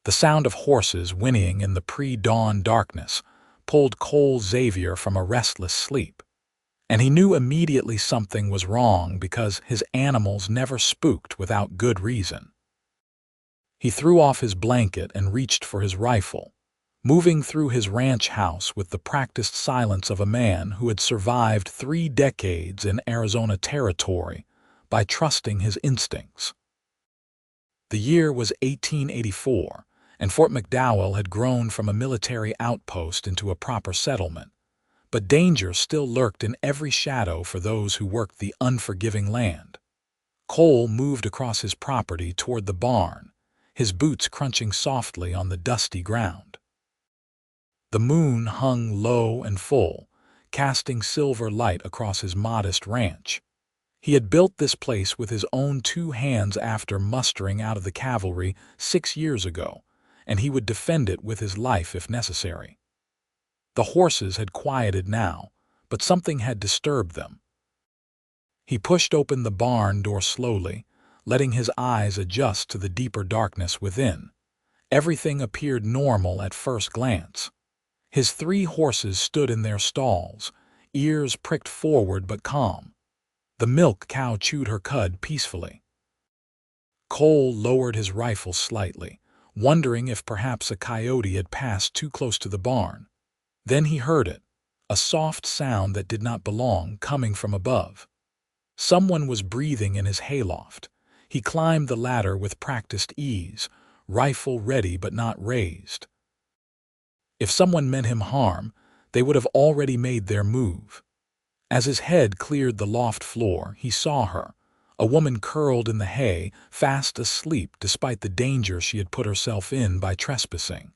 The sound of horses whinnying in the pre-dawn darkness pulled Cole Xavier from a restless sleep, and he knew immediately something was wrong because his animals never spooked without good reason. He threw off his blanket and reached for his rifle, moving through his ranch house with the practiced silence of a man who had survived 3 decades in Arizona territory by trusting his instincts. The year was 1884, and Fort McDowell had grown from a military outpost into a proper settlement, but danger still lurked in every shadow for those who worked the unforgiving land. Cole moved across his property toward the barn, his boots crunching softly on the dusty ground. The moon hung low and full, casting silver light across his modest ranch. He had built this place with his own 2 hands after mustering out of the cavalry 6 years ago, and he would defend it with his life if necessary. The horses had quieted now, but something had disturbed them. He pushed open the barn door slowly, letting his eyes adjust to the deeper darkness within. Everything appeared normal at first glance. His 3 horses stood in their stalls, ears pricked forward but calm. The milk cow chewed her cud peacefully. Cole lowered his rifle slightly, wondering if perhaps a coyote had passed too close to the barn. Then he heard it, a soft sound that did not belong coming from above. Someone was breathing in his hayloft. He climbed the ladder with practiced ease, rifle ready but not raised. If someone meant him harm, they would have already made their move. As his head cleared the loft floor, he saw her, a woman curled in the hay, fast asleep despite the danger she had put herself in by trespassing.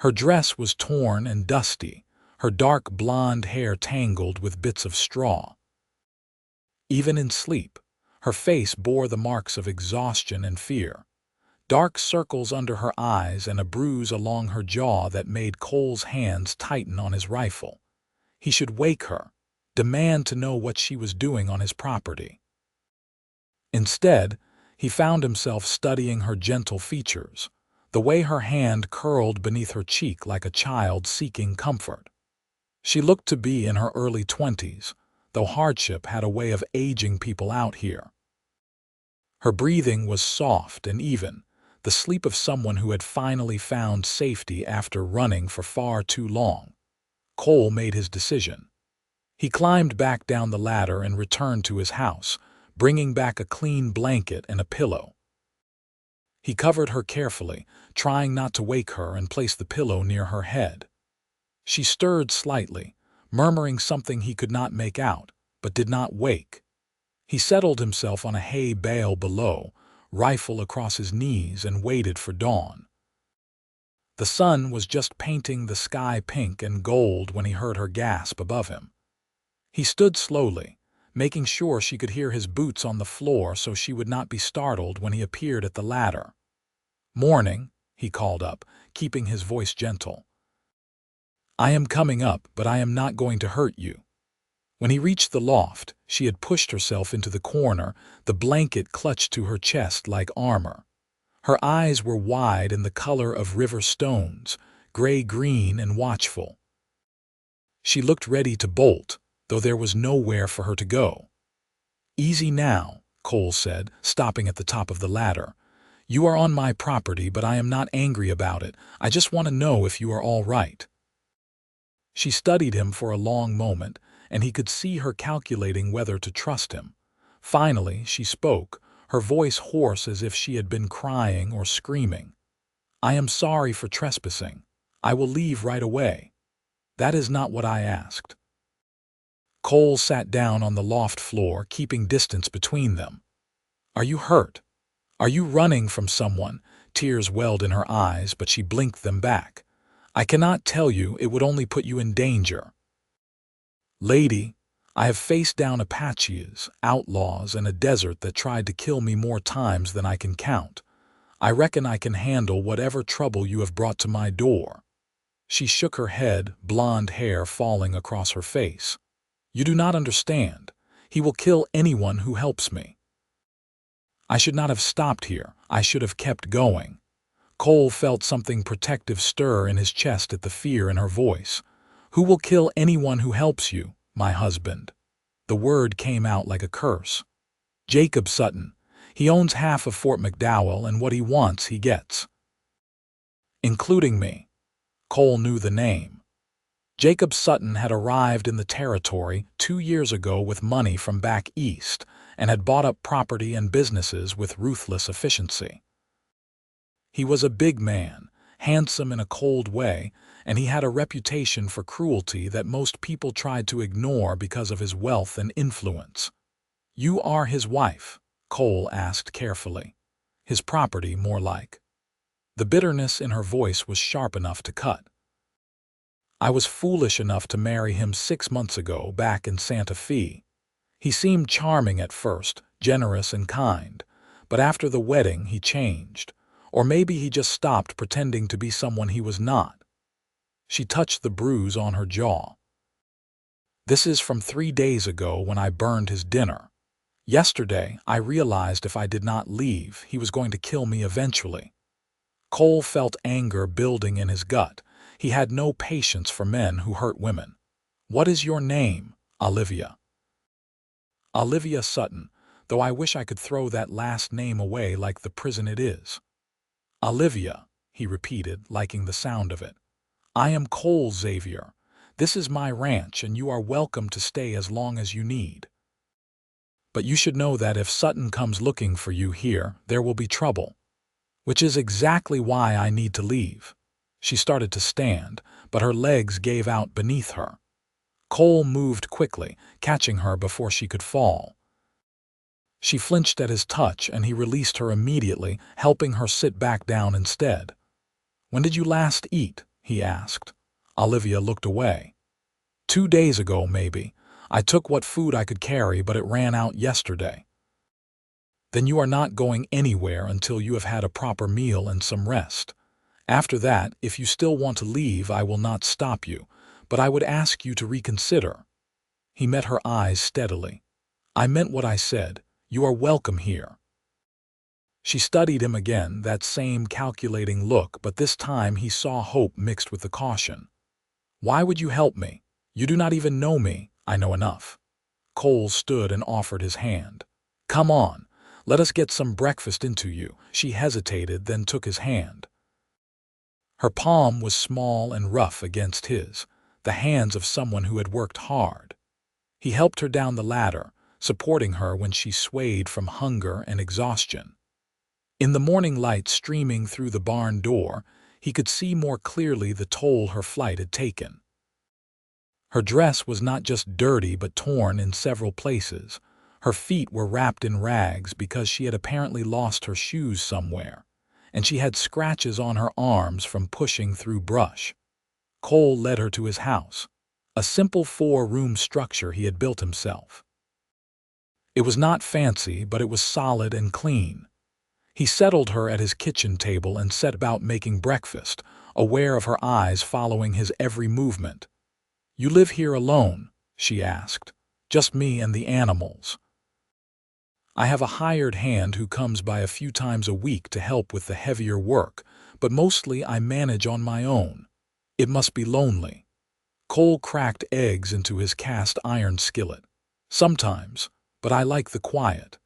Her dress was torn and dusty, her dark blonde hair tangled with bits of straw. Even in sleep, her face bore the marks of exhaustion and fear. Dark circles under her eyes and a bruise along her jaw that made Cole's hands tighten on his rifle. He should wake her, demand to know what she was doing on his property. Instead, he found himself studying her gentle features, the way her hand curled beneath her cheek like a child seeking comfort. She looked to be in her early 20s, though hardship had a way of aging people out here. Her breathing was soft and even, the sleep of someone who had finally found safety after running for far too long. Cole made his decision. He climbed back down the ladder and returned to his house, bringing back a clean blanket and a pillow. He covered her carefully, trying not to wake her, and placed the pillow near her head. She stirred slightly, murmuring something he could not make out, but did not wake. He settled himself on a hay bale below, rifle across his knees, and waited for dawn. The sun was just painting the sky pink and gold when he heard her gasp above him. He stood slowly, making sure she could hear his boots on the floor so she would not be startled when he appeared at the ladder. "Morning," he called up, keeping his voice gentle. "I am coming up, but I am not going to hurt you." When he reached the loft, she had pushed herself into the corner, the blanket clutched to her chest like armor. Her eyes were wide and the color of river stones, gray-green and watchful. She looked ready to bolt, though there was nowhere for her to go. "Easy now," Cole said, stopping at the top of the ladder. "You are on my property, but I am not angry about it. I just want to know if you are all right." She studied him for a long moment, and he could see her calculating whether to trust him. Finally, she spoke, her voice hoarse as if she had been crying or screaming. "I am sorry for trespassing. I will leave right away." "That is not what I asked." Cole sat down on the loft floor, keeping distance between them. "Are you hurt? Are you running from someone?" Tears welled in her eyes, but she blinked them back. "I cannot tell you, it would only put you in danger." "Lady, I have faced down Apaches, outlaws, and a desert that tried to kill me more times than I can count. I reckon I can handle whatever trouble you have brought to my door." She shook her head, blonde hair falling across her face. "You do not understand. He will kill anyone who helps me." "I should not have stopped here. I should have kept going." Cole felt something protective stir in his chest at the fear in her voice. "Who will kill anyone who helps you, my husband?" The word came out like a curse. "Jacob Sutton. He owns half of Fort McDowell, and what he wants he gets. Including me." Cole knew the name. Jacob Sutton had arrived in the territory 2 years ago with money from back east and had bought up property and businesses with ruthless efficiency. He was a big man, handsome in a cold way, and he had a reputation for cruelty that most people tried to ignore because of his wealth and influence. "You are his wife?" Cole asked carefully. "His property, more like." The bitterness in her voice was sharp enough to cut. "I was foolish enough to marry him 6 months ago back in Santa Fe. He seemed charming at first, generous and kind, but after the wedding he changed. Or maybe he just stopped pretending to be someone he was not." She touched the bruise on her jaw. "This is from 3 days ago when I burned his dinner. Yesterday, I realized if I did not leave, he was going to kill me eventually." Cole felt anger building in his gut. He had no patience for men who hurt women. "What is your name?" "Olivia." "Olivia Sutton, though I wish I could throw that last name away like the prison it is." "Olivia," he repeated, liking the sound of it. "I am Cole Xavier. This is my ranch, and you are welcome to stay as long as you need. But you should know that if Sutton comes looking for you here, there will be trouble. Which is exactly why I need to leave." She started to stand, but her legs gave out beneath her. Cole moved quickly, catching her before she could fall. She flinched at his touch, and he released her immediately, helping her sit back down instead. "When did you last eat?" he asked. Olivia looked away. 2 days ago, maybe. I took what food I could carry, but it ran out yesterday." "Then you are not going anywhere until you have had a proper meal and some rest. After that, if you still want to leave, I will not stop you, but I would ask you to reconsider." He met her eyes steadily. "I meant what I said. You are welcome here." She studied him again, that same calculating look, but this time he saw hope mixed with the caution. "Why would you help me? You do not even know me." "I know enough." Cole stood and offered his hand. "Come on, let us get some breakfast into you." She hesitated, then took his hand. Her palm was small and rough against his, the hands of someone who had worked hard. He helped her down the ladder, supporting her when she swayed from hunger and exhaustion. In the morning light streaming through the barn door, he could see more clearly the toll her flight had taken. Her dress was not just dirty but torn in several places. Her feet were wrapped in rags because she had apparently lost her shoes somewhere, and she had scratches on her arms from pushing through brush. Cole led her to his house, a simple 4-room structure he had built himself. It was not fancy, but it was solid and clean. He settled her at his kitchen table and set about making breakfast, aware of her eyes following his every movement. "You live here alone?" she asked. "Just me and the animals?" "I have a hired hand who comes by a few times a week to help with the heavier work, but mostly I manage on my own." "It must be lonely." Cole cracked eggs into his cast iron skillet. "Sometimes, but I like the quiet.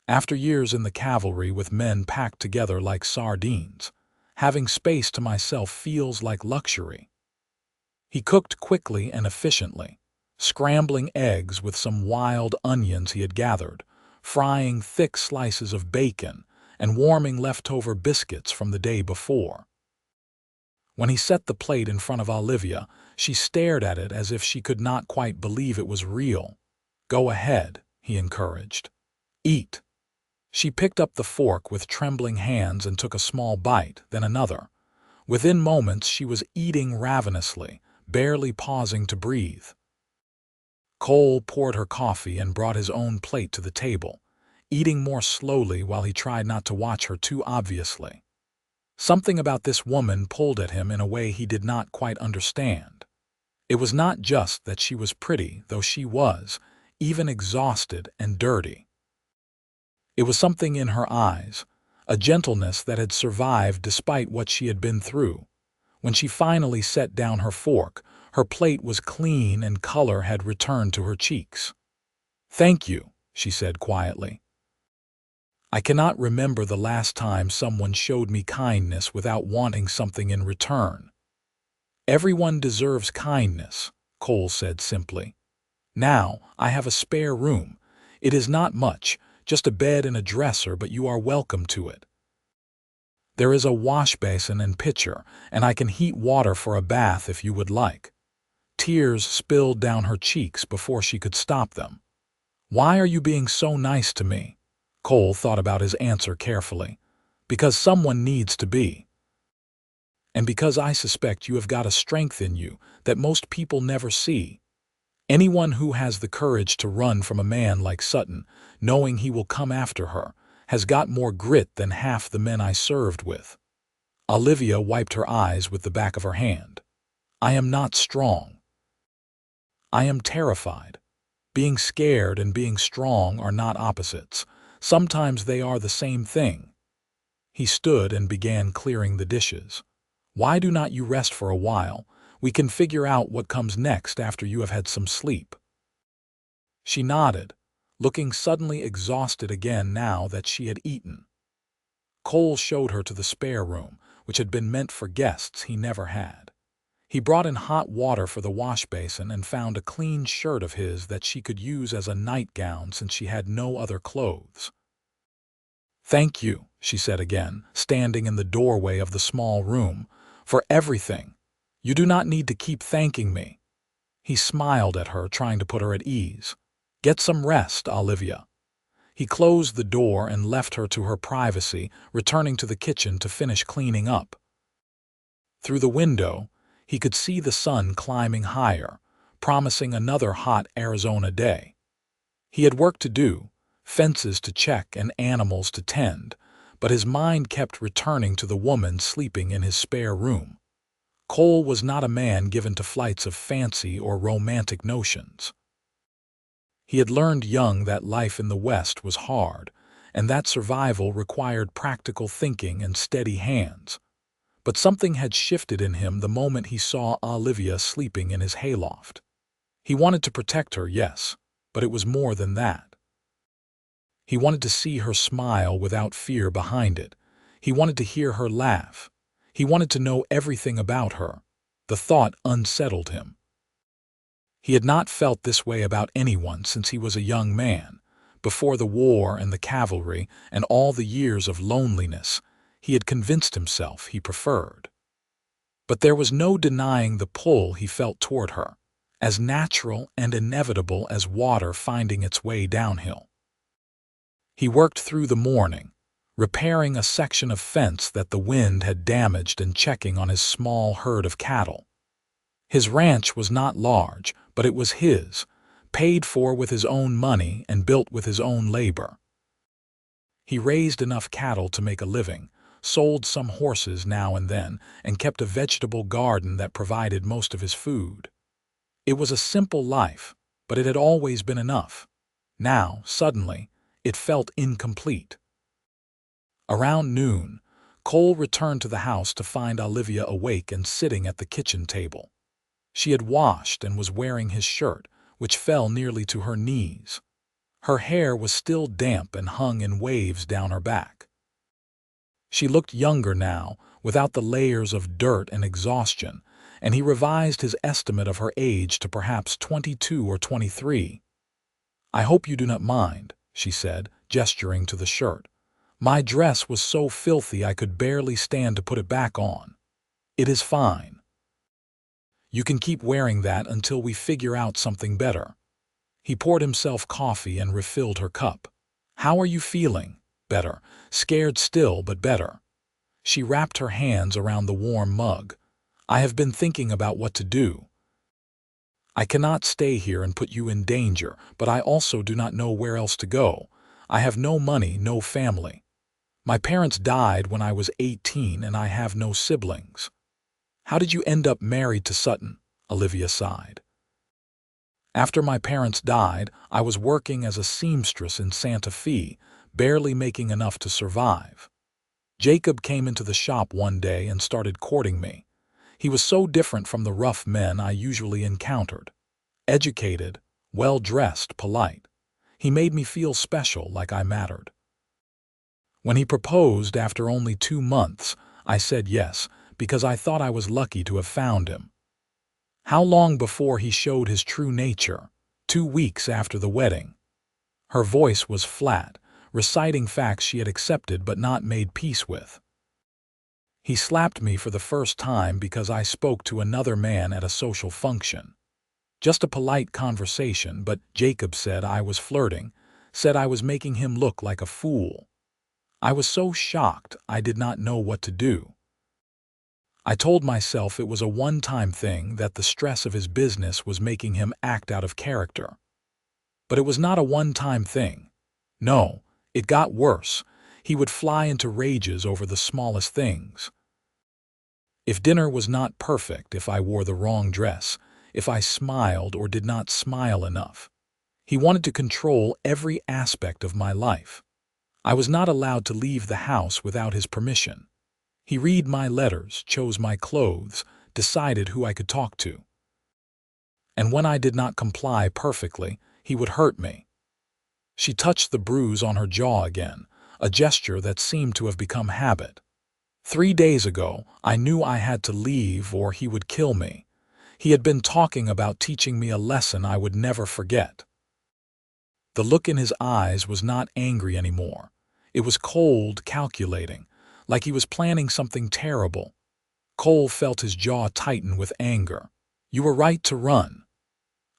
After years in the cavalry with men packed together like sardines, having space to myself feels like luxury." He cooked quickly and efficiently, scrambling eggs with some wild onions he had gathered, frying thick slices of bacon, and warming leftover biscuits from the day before. When he set the plate in front of Olivia, she stared at it as if she could not quite believe it was real. "Go ahead," he encouraged. "Eat." She picked up the fork with trembling hands and took a small bite, then another. Within moments she was eating ravenously, barely pausing to breathe. Cole poured her coffee and brought his own plate to the table, eating more slowly while he tried not to watch her too obviously. Something about this woman pulled at him in a way he did not quite understand. It was not just that she was pretty, though she was, even exhausted and dirty. It was something in her eyes, a gentleness that had survived despite what she had been through. When she finally set down her fork, her plate was clean and color had returned to her cheeks. "Thank you," she said quietly. "I cannot remember the last time someone showed me kindness without wanting something in return." "Everyone deserves kindness," Cole said simply. "Now, I have a spare room. It is not much, just a bed and a dresser, but you are welcome to it. There is a wash basin and pitcher, and I can heat water for a bath if you would like." Tears spilled down her cheeks before she could stop them. "Why are you being so nice to me?" Cole thought about his answer carefully. "Because someone needs to be. And because I suspect you have got a strength in you that most people never see. Anyone who has the courage to run from a man like Sutton, knowing he will come after her, has got more grit than half the men I served with." Olivia wiped her eyes with the back of her hand. "I am not strong. I am terrified. Being scared and being strong are not opposites. Sometimes they are the same thing." He stood and began clearing the dishes. "Why do not you rest for a while? We can figure out what comes next after you have had some sleep." She nodded, looking suddenly exhausted again now that she had eaten. Cole showed her to the spare room, which had been meant for guests he never had. He brought in hot water for the wash basin and found a clean shirt of his that she could use as a nightgown since she had no other clothes. "Thank you," she said again, standing in the doorway of the small room, "for everything. You do not need to keep thanking me." He smiled at her, trying to put her at ease. "Get some rest, Olivia." He closed the door and left her to her privacy, returning to the kitchen to finish cleaning up. Through the window, he could see the sun climbing higher, promising another hot Arizona day. He had work to do, fences to check and animals to tend, but his mind kept returning to the woman sleeping in his spare room. Cole was not a man given to flights of fancy or romantic notions. He had learned young that life in the West was hard, and that survival required practical thinking and steady hands. But something had shifted in him the moment he saw Olivia sleeping in his hayloft. He wanted to protect her, yes, but it was more than that. He wanted to see her smile without fear behind it. He wanted to hear her laugh. He wanted to know everything about her. The thought unsettled him. He had not felt this way about anyone since he was a young man. Before the war and the cavalry and all the years of loneliness, he had convinced himself he preferred. But there was no denying the pull he felt toward her, as natural and inevitable as water finding its way downhill. He worked through the morning, repairing a section of fence that the wind had damaged and checking on his small herd of cattle. His ranch was not large, but it was his, paid for with his own money and built with his own labor. He raised enough cattle to make a living, sold some horses now and then, and kept a vegetable garden that provided most of his food. It was a simple life, but it had always been enough. Now, suddenly, it felt incomplete. Around noon, Cole returned to the house to find Olivia awake and sitting at the kitchen table. She had washed and was wearing his shirt, which fell nearly to her knees. Her hair was still damp and hung in waves down her back. She looked younger now, without the layers of dirt and exhaustion, and he revised his estimate of her age to perhaps 22 or 23. "I hope you do not mind," she said, gesturing to the shirt. "My dress was so filthy I could barely stand to put it back on. It is fine. You can keep wearing that until we figure out something better." He poured himself coffee and refilled her cup. "How are you feeling?" "Better. Scared still, but better." She wrapped her hands around the warm mug. "I have been thinking about what to do. I cannot stay here and put you in danger, but I also do not know where else to go. I have no money, no family. My parents died when I was 18 and I have no siblings." "How did you end up married to Sutton?" Olivia sighed. "After my parents died, I was working as a seamstress in Santa Fe, barely making enough to survive. Jacob came into the shop one day and started courting me. He was so different from the rough men I usually encountered. Educated, well-dressed, polite. He made me feel special, like I mattered. When he proposed after only 2 months, I said yes, because I thought I was lucky to have found him. How long before he showed his true nature? 2 weeks after the wedding. Her voice was flat, reciting facts she had accepted but not made peace with. He slapped me for the first time because I spoke to another man at a social function. Just a polite conversation, but Jacob said I was flirting, said I was making him look like a fool. I was so shocked I did not know what to do. I told myself it was a one-time thing, that the stress of his business was making him act out of character. But it was not a one-time thing. No, it got worse. He would fly into rages over the smallest things. If dinner was not perfect, if I wore the wrong dress, if I smiled or did not smile enough. He wanted to control every aspect of my life. I was not allowed to leave the house without his permission. He read my letters, chose my clothes, decided who I could talk to. And when I did not comply perfectly, he would hurt me. She touched the bruise on her jaw again, a gesture that seemed to have become habit. 3 days ago, I knew I had to leave or he would kill me. He had been talking about teaching me a lesson I would never forget. The look in his eyes was not angry anymore. It was cold, calculating, like he was planning something terrible. Cole felt his jaw tighten with anger. You were right to run.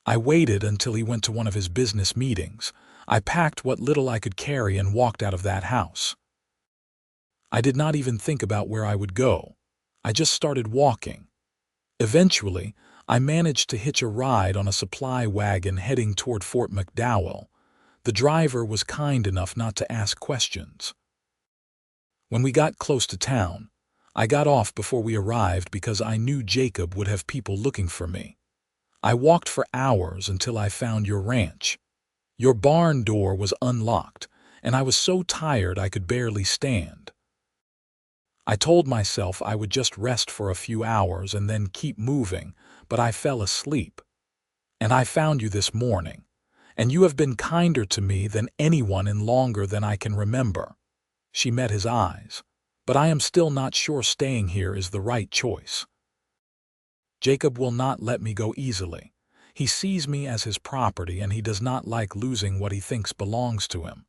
I waited until he went to one of his business meetings. I packed what little I could carry and walked out of that house. I did not even think about where I would go. I just started walking. Eventually, I managed to hitch a ride on a supply wagon heading toward Fort McDowell. The driver was kind enough not to ask questions. When we got close to town, I got off before we arrived because I knew Jacob would have people looking for me. I walked for hours until I found your ranch. Your barn door was unlocked, and I was so tired I could barely stand. I told myself I would just rest for a few hours and then keep moving, but I fell asleep. And I found you this morning, and you have been kinder to me than anyone in longer than I can remember. She met his eyes. But I am still not sure staying here is the right choice. Jacob will not let me go easily. He sees me as his property and he does not like losing what he thinks belongs to him.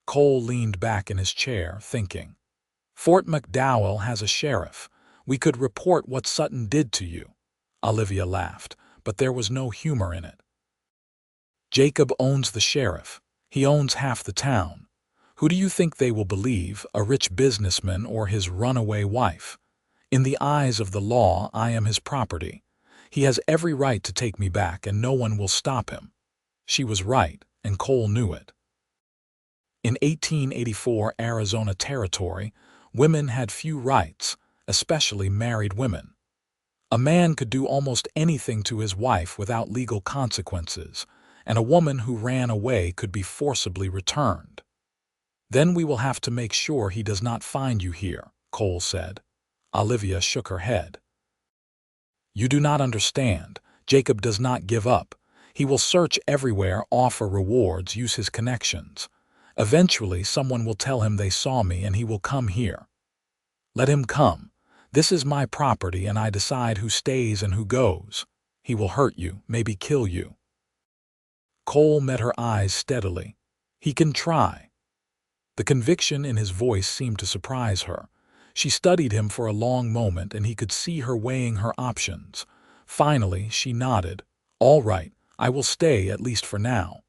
Cole leaned back in his chair, thinking. Fort McDowell has a sheriff. We could report what Sutton did to you. Olivia laughed, but there was no humor in it. Jacob owns the sheriff. He owns half the town. Who do you think they will believe, a rich businessman or his runaway wife? In the eyes of the law, I am his property. He has every right to take me back, and no one will stop him. She was right, and Cole knew it. In 1884 Arizona Territory, women had few rights, especially married women. A man could do almost anything to his wife without legal consequences, and a woman who ran away could be forcibly returned. Then we will have to make sure he does not find you here, Cole said. Olivia shook her head. You do not understand. Jacob does not give up. He will search everywhere, offer rewards, use his connections. Eventually, someone will tell him they saw me and he will come here. Let him come. This is my property and I decide who stays and who goes. He will hurt you, maybe kill you. Cole met her eyes steadily. He can try. The conviction in his voice seemed to surprise her. She studied him for a long moment and he could see her weighing her options. Finally, she nodded. All right, I will stay, at least for now.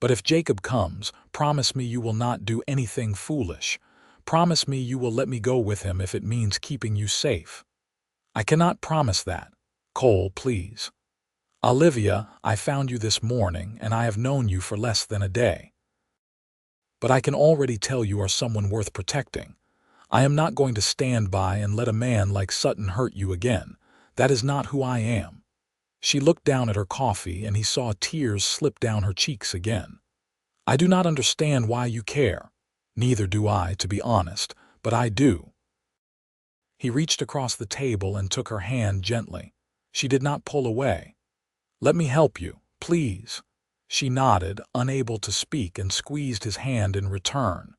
But if Jacob comes, promise me you will not do anything foolish. Promise me you will let me go with him if it means keeping you safe. I cannot promise that. Cole, please. Olivia, I found you this morning and I have known you for less than a day. But I can already tell you are someone worth protecting. I am not going to stand by and let a man like Sutton hurt you again. That is not who I am. She looked down at her coffee and he saw tears slip down her cheeks again. I do not understand why you care. Neither do I, to be honest, but I do." He reached across the table and took her hand gently. She did not pull away. "Let me help you, please." She nodded, unable to speak, and squeezed his hand in return.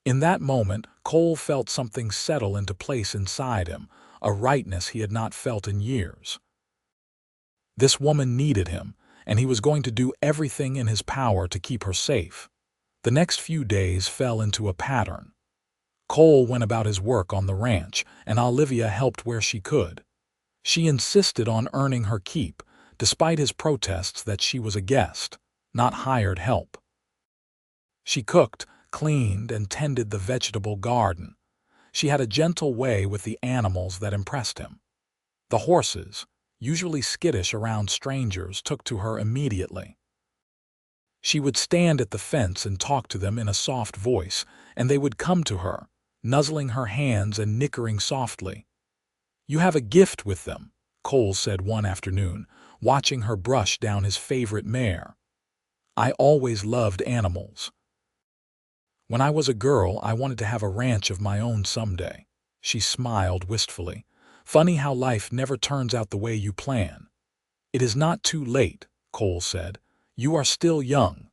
In that moment, Cole felt something settle into place inside him, a rightness he had not felt in years. This woman needed him, and he was going to do everything in his power to keep her safe. The next few days fell into a pattern. Cole went about his work on the ranch, and Olivia helped where she could. She insisted on earning her keep, despite his protests that she was a guest, not hired help. She cooked, cleaned, and tended the vegetable garden. She had a gentle way with the animals that impressed him. The horses, usually skittish around strangers, took to her immediately. She would stand at the fence and talk to them in a soft voice, and they would come to her, nuzzling her hands and nickering softly. "You have a gift with them," Cole said one afternoon, watching her brush down his favorite mare. "I always loved animals. When I was a girl, I wanted to have a ranch of my own someday." She smiled wistfully. "Funny how life never turns out the way you plan." "It is not too late," Cole said. "You are still young."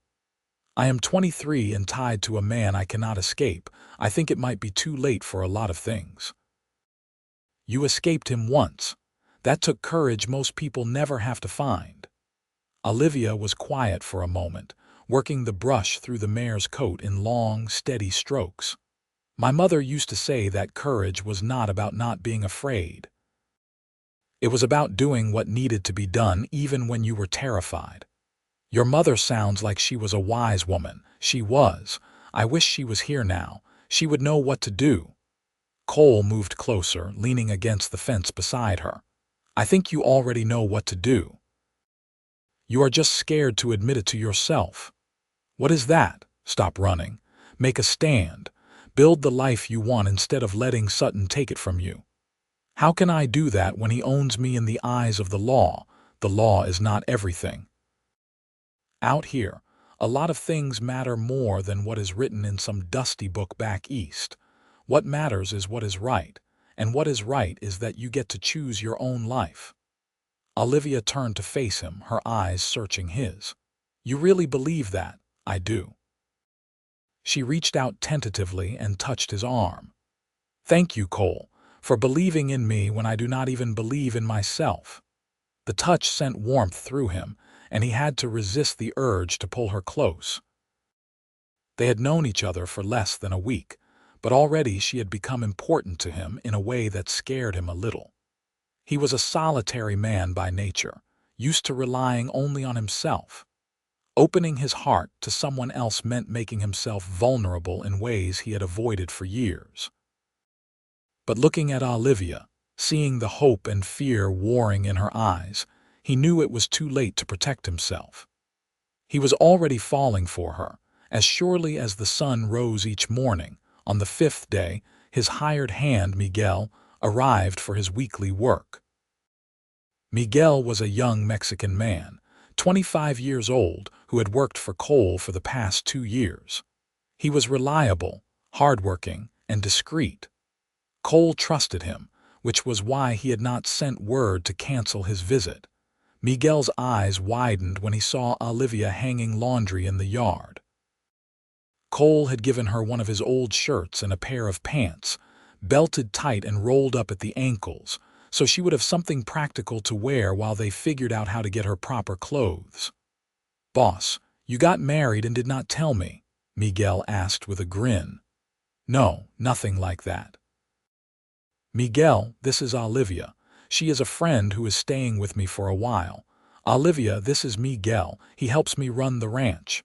"I am 23 and tied to a man I cannot escape. I think it might be too late for a lot of things." "You escaped him once. That took courage most people never have to find." Olivia was quiet for a moment, working the brush through the mare's coat in long, steady strokes. "My mother used to say that courage was not about not being afraid. It was about doing what needed to be done even when you were terrified." "Your mother sounds like she was a wise woman." "She was. I wish she was here now. She would know what to do." Cole moved closer, leaning against the fence beside her. "I think you already know what to do. You are just scared to admit it to yourself." "What is that?" "Stop running. Make a stand. Build the life you want instead of letting Sutton take it from you." "How can I do that when he owns me in the eyes of the law?" "The law is not everything. Out here, a lot of things matter more than what is written in some dusty book back east. What matters is what is right, and what is right is that you get to choose your own life." Olivia turned to face him, her eyes searching his. "You really believe that?" "I do." She reached out tentatively and touched his arm. "Thank you, Cole, for believing in me when I do not even believe in myself." The touch sent warmth through him, and he had to resist the urge to pull her close. They had known each other for less than a week, but already she had become important to him in a way that scared him a little. He was a solitary man by nature, used to relying only on himself. Opening his heart to someone else meant making himself vulnerable in ways he had avoided for years. But looking at Olivia, seeing the hope and fear warring in her eyes, he knew it was too late to protect himself. He was already falling for her, as surely as the sun rose each morning. On the 5th day, his hired hand, Miguel, arrived for his weekly work. Miguel was a young Mexican man, 25 years old, who had worked for Cole for the past 2 years. He was reliable, hardworking, and discreet. Cole trusted him, which was why he had not sent word to cancel his visit. Miguel's eyes widened when he saw Olivia hanging laundry in the yard. Cole had given her one of his old shirts and a pair of pants, belted tight and rolled up at the ankles, so she would have something practical to wear while they figured out how to get her proper clothes. "Boss, you got married and did not tell me?" Miguel asked with a grin. "No, nothing like that." "Miguel, this is Olivia. She is a friend who is staying with me for a while." "Olivia, this is Miguel. He helps me run the ranch."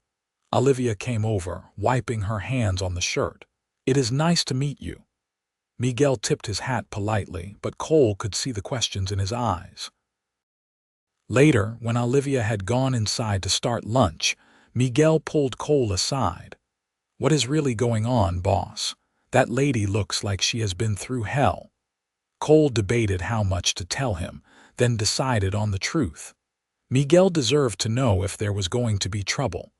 Olivia came over, wiping her hands on the shirt. "It is nice to meet you." Miguel tipped his hat politely, but Cole could see the questions in his eyes. Later, when Olivia had gone inside to start lunch, Miguel pulled Cole aside. "What is really going on, boss? That lady looks like she has been through hell." Cole debated how much to tell him, then decided on the truth. Miguel deserved to know if there was going to be trouble.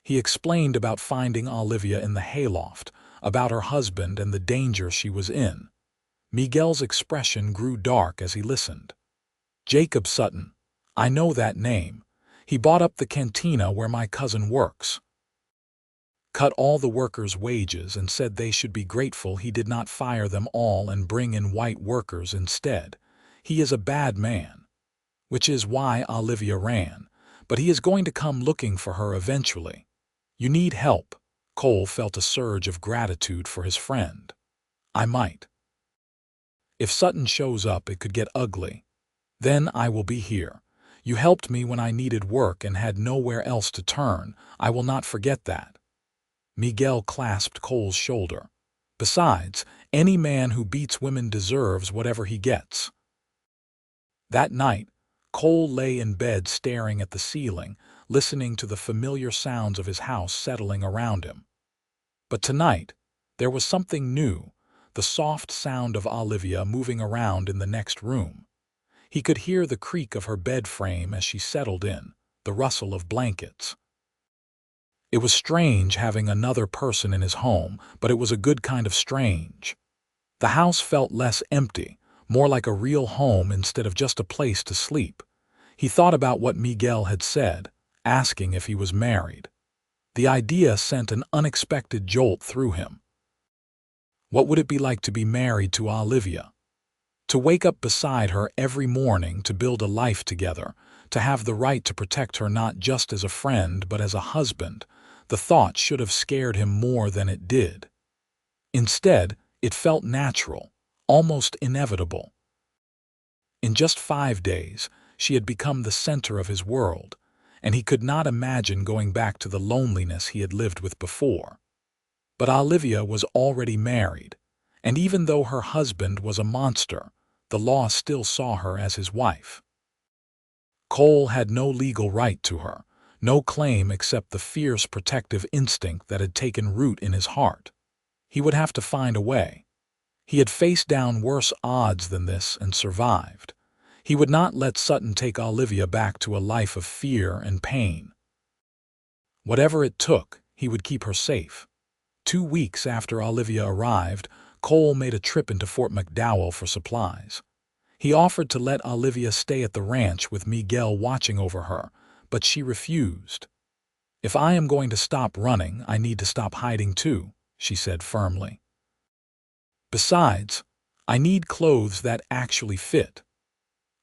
He explained about finding Olivia in the hayloft, about her husband and the danger she was in. Miguel's expression grew dark as he listened. Jacob Sutton. I know that name. He bought up the cantina where my cousin works. Cut all the workers' wages and said they should be grateful he did not fire them all and bring in white workers instead. He is a bad man. Which is why Olivia ran. But he is going to come looking for her eventually. You need help. Cole felt a surge of gratitude for his friend. I might. If Sutton shows up, it could get ugly. Then I will be here. You helped me when I needed work and had nowhere else to turn. I will not forget that. Miguel clasped Cole's shoulder. Besides, any man who beats women deserves whatever he gets. That night, Cole lay in bed staring at the ceiling, listening to the familiar sounds of his house settling around him. But tonight, there was something new, the soft sound of Olivia moving around in the next room. He could hear the creak of her bed frame as she settled in, the rustle of blankets. It was strange having another person in his home, but it was a good kind of strange. The house felt less empty, more like a real home instead of just a place to sleep. He thought about what Miguel had said, asking if he was married. The idea sent an unexpected jolt through him. What would it be like to be married to Olivia? To wake up beside her every morning, to build a life together, to have the right to protect her not just as a friend but as a husband. The thought should have scared him more than it did. Instead, it felt natural, almost inevitable. In just 5 days, she had become the center of his world, and he could not imagine going back to the loneliness he had lived with before. But Olivia was already married, and even though her husband was a monster, the law still saw her as his wife. Cole had no legal right to her, no claim except the fierce protective instinct that had taken root in his heart. He would have to find a way. He had faced down worse odds than this and survived. He would not let Sutton take Olivia back to a life of fear and pain. Whatever it took, he would keep her safe. 2 weeks after Olivia arrived, Cole made a trip into Fort McDowell for supplies. He offered to let Olivia stay at the ranch with Miguel watching over her, but she refused. If I am going to stop running, I need to stop hiding too, she said firmly. Besides, I need clothes that actually fit.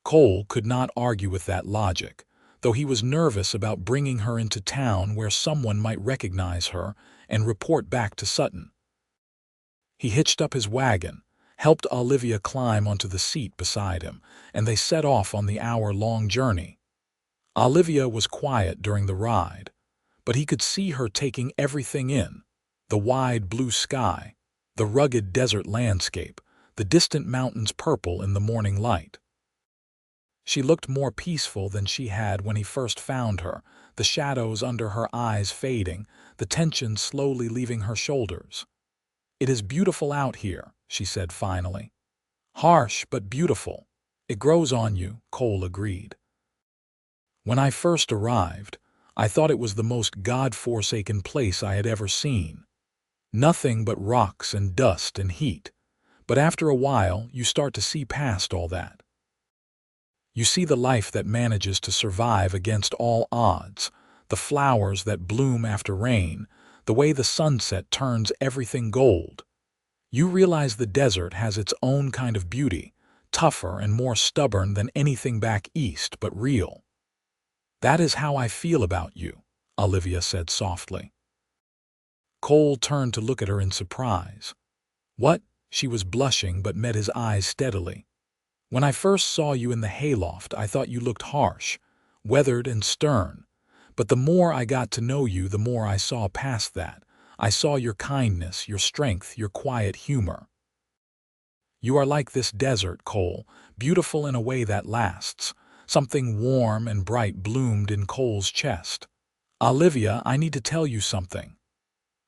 Cole could not argue with that logic, though he was nervous about bringing her into town where someone might recognize her and report back to Sutton. He hitched up his wagon, helped Olivia climb onto the seat beside him, and they set off on the hour-long journey. Olivia was quiet during the ride, but he could see her taking everything in: the wide blue sky, the rugged desert landscape, the distant mountains purple in the morning light. She looked more peaceful than she had when he first found her, the shadows under her eyes fading, the tension slowly leaving her shoulders. "It is beautiful out here," she said finally. "Harsh, but beautiful. It grows on you," Cole agreed. "When I first arrived, I thought it was the most God-forsaken place I had ever seen. Nothing but rocks and dust and heat. But after a while, you start to see past all that. You see the life that manages to survive against all odds, the flowers that bloom after rain, the way the sunset turns everything gold. You realize the desert has its own kind of beauty, tougher and more stubborn than anything back east, but real." "That is how I feel about you," Olivia said softly. Cole turned to look at her in surprise. "What?" She was blushing but met his eyes steadily. "When I first saw you in the hayloft, I thought you looked harsh, weathered and stern. But the more I got to know you, the more I saw past that. I saw your kindness, your strength, your quiet humor. You are like this desert, Cole, beautiful in a way that lasts." Something warm and bright bloomed in Cole's chest. "Olivia, I need to tell you something."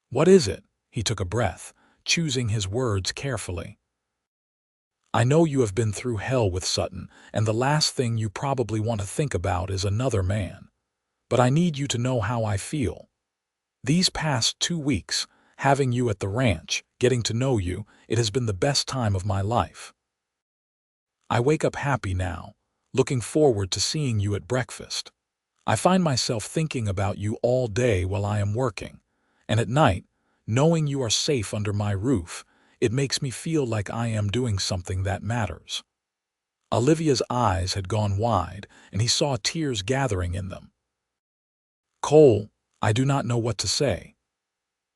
"What is it?" He took a breath, choosing his words carefully. "I know you have been through hell with Sutton, and the last thing you probably want to think about is another man. But I need you to know how I feel. These past 2 weeks Having you at the ranch, getting to know you, it has been the best time of my life. I wake up happy now, looking forward to seeing you at breakfast. I find myself thinking about you all day while I am working, and at night, knowing you are safe under my roof, it makes me feel like I am doing something that matters." Olivia's eyes had gone wide, and he saw tears gathering in them. "Cole, I do not know what to say."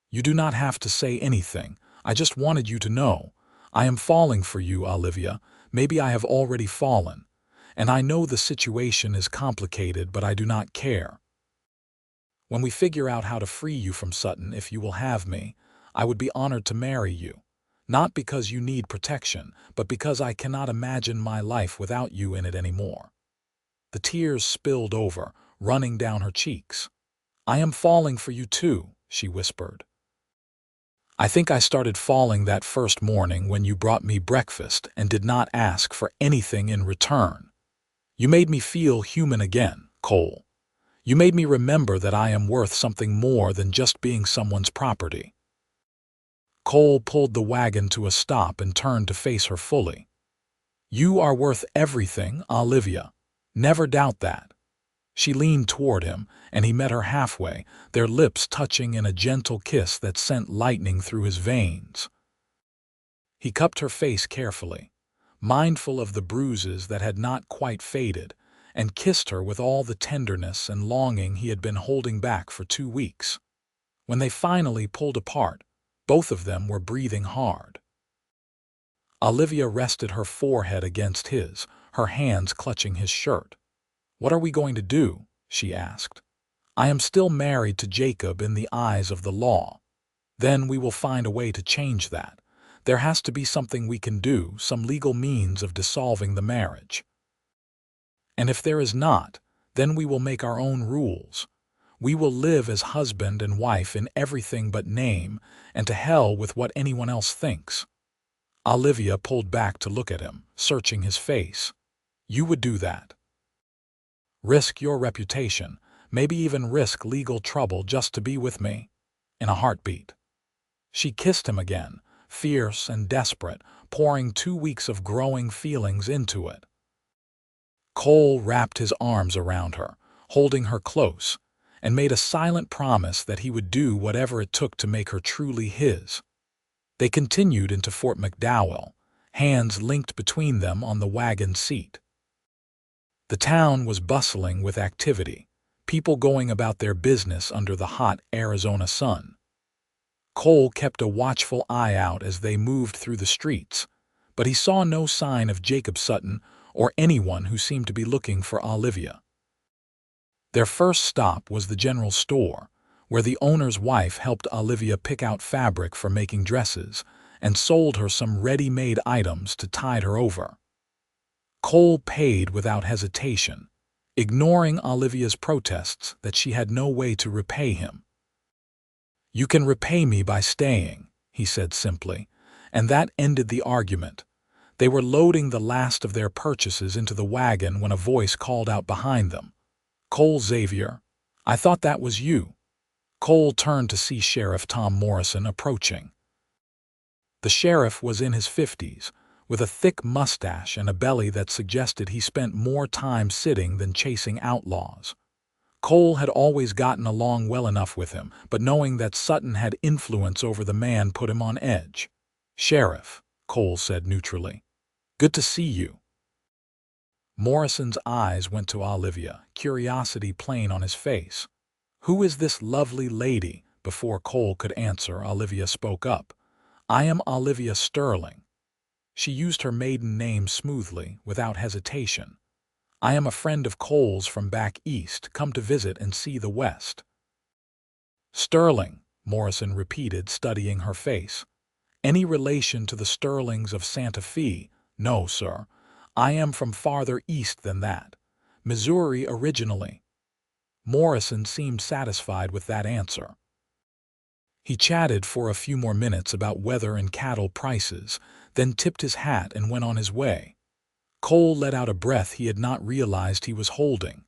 "You do not have to say anything. I just wanted you to know. I am falling for you, Olivia. Maybe I have already fallen. And I know the situation is complicated, but I do not care. When we figure out how to free you from Sutton, if you will have me, I would be honored to marry you. Not because you need protection, but because I cannot imagine my life without you in it anymore." The tears spilled over, running down her cheeks. "I am falling for you too," she whispered. "I think I started falling that first morning when you brought me breakfast and did not ask for anything in return. You made me feel human again, Cole. You made me remember that I am worth something more than just being someone's property." Cole pulled the wagon to a stop and turned to face her fully. "You are worth everything, Olivia. Never doubt that." She leaned toward him, and he met her halfway, their lips touching in a gentle kiss that sent lightning through his veins. He cupped her face carefully, mindful of the bruises that had not quite faded, and kissed her with all the tenderness and longing he had been holding back for 2 weeks. When they finally pulled apart, both of them were breathing hard. Olivia rested her forehead against his, her hands clutching his shirt. "What are we going to do?" she asked. "I am still married to Jacob in the eyes of the law. Then we will find a way to change that. There has to be something we can do, some legal means of dissolving the marriage. And if there is not, then we will make our own rules. We will live as husband and wife in everything but name, and to hell with what anyone else thinks." Olivia pulled back to look at him, searching his face. "You would do that? Risk your reputation, maybe even risk legal trouble just to be with me?" "In a heartbeat." She kissed him again, fierce and desperate, pouring 2 weeks of growing feelings into it. Cole wrapped his arms around her, holding her close, and made a silent promise that he would do whatever it took to make her truly his. They continued into Fort McDowell, hands linked between them on the wagon seat. The town was bustling with activity, people going about their business under the hot Arizona sun. Cole kept a watchful eye out as they moved through the streets, but he saw no sign of Jacob Sutton or anyone who seemed to be looking for Olivia. Their first stop was the general store, where the owner's wife helped Olivia pick out fabric for making dresses and sold her some ready-made items to tide her over. Cole paid without hesitation, ignoring Olivia's protests that she had no way to repay him. "You can repay me by staying," he said simply, and that ended the argument. They were loading the last of their purchases into the wagon when a voice called out behind them. "Cole Xavier, I thought that was you." Cole turned to see Sheriff Tom Morrison approaching. The sheriff was in his 50s, with a thick mustache and a belly that suggested he spent more time sitting than chasing outlaws. Cole had always gotten along well enough with him, but knowing that Sutton had influence over the man put him on edge. "Sheriff," Cole said neutrally. "Good to see you." Morrison's eyes went to Olivia, curiosity plain on his face. "Who is this lovely lady?" Before Cole could answer, Olivia spoke up. "I am Olivia Sterling." She used her maiden name smoothly, without hesitation. "I am a friend of Cole's from back east, come to visit and see the West." "Sterling," Morrison repeated, studying her face. "Any relation to the Sterlings of Santa Fe?" "No, sir. I am from farther east than that. Missouri originally." Morrison seemed satisfied with that answer. He chatted for a few more minutes about weather and cattle prices, then tipped his hat and went on his way. Cole let out a breath he had not realized he was holding.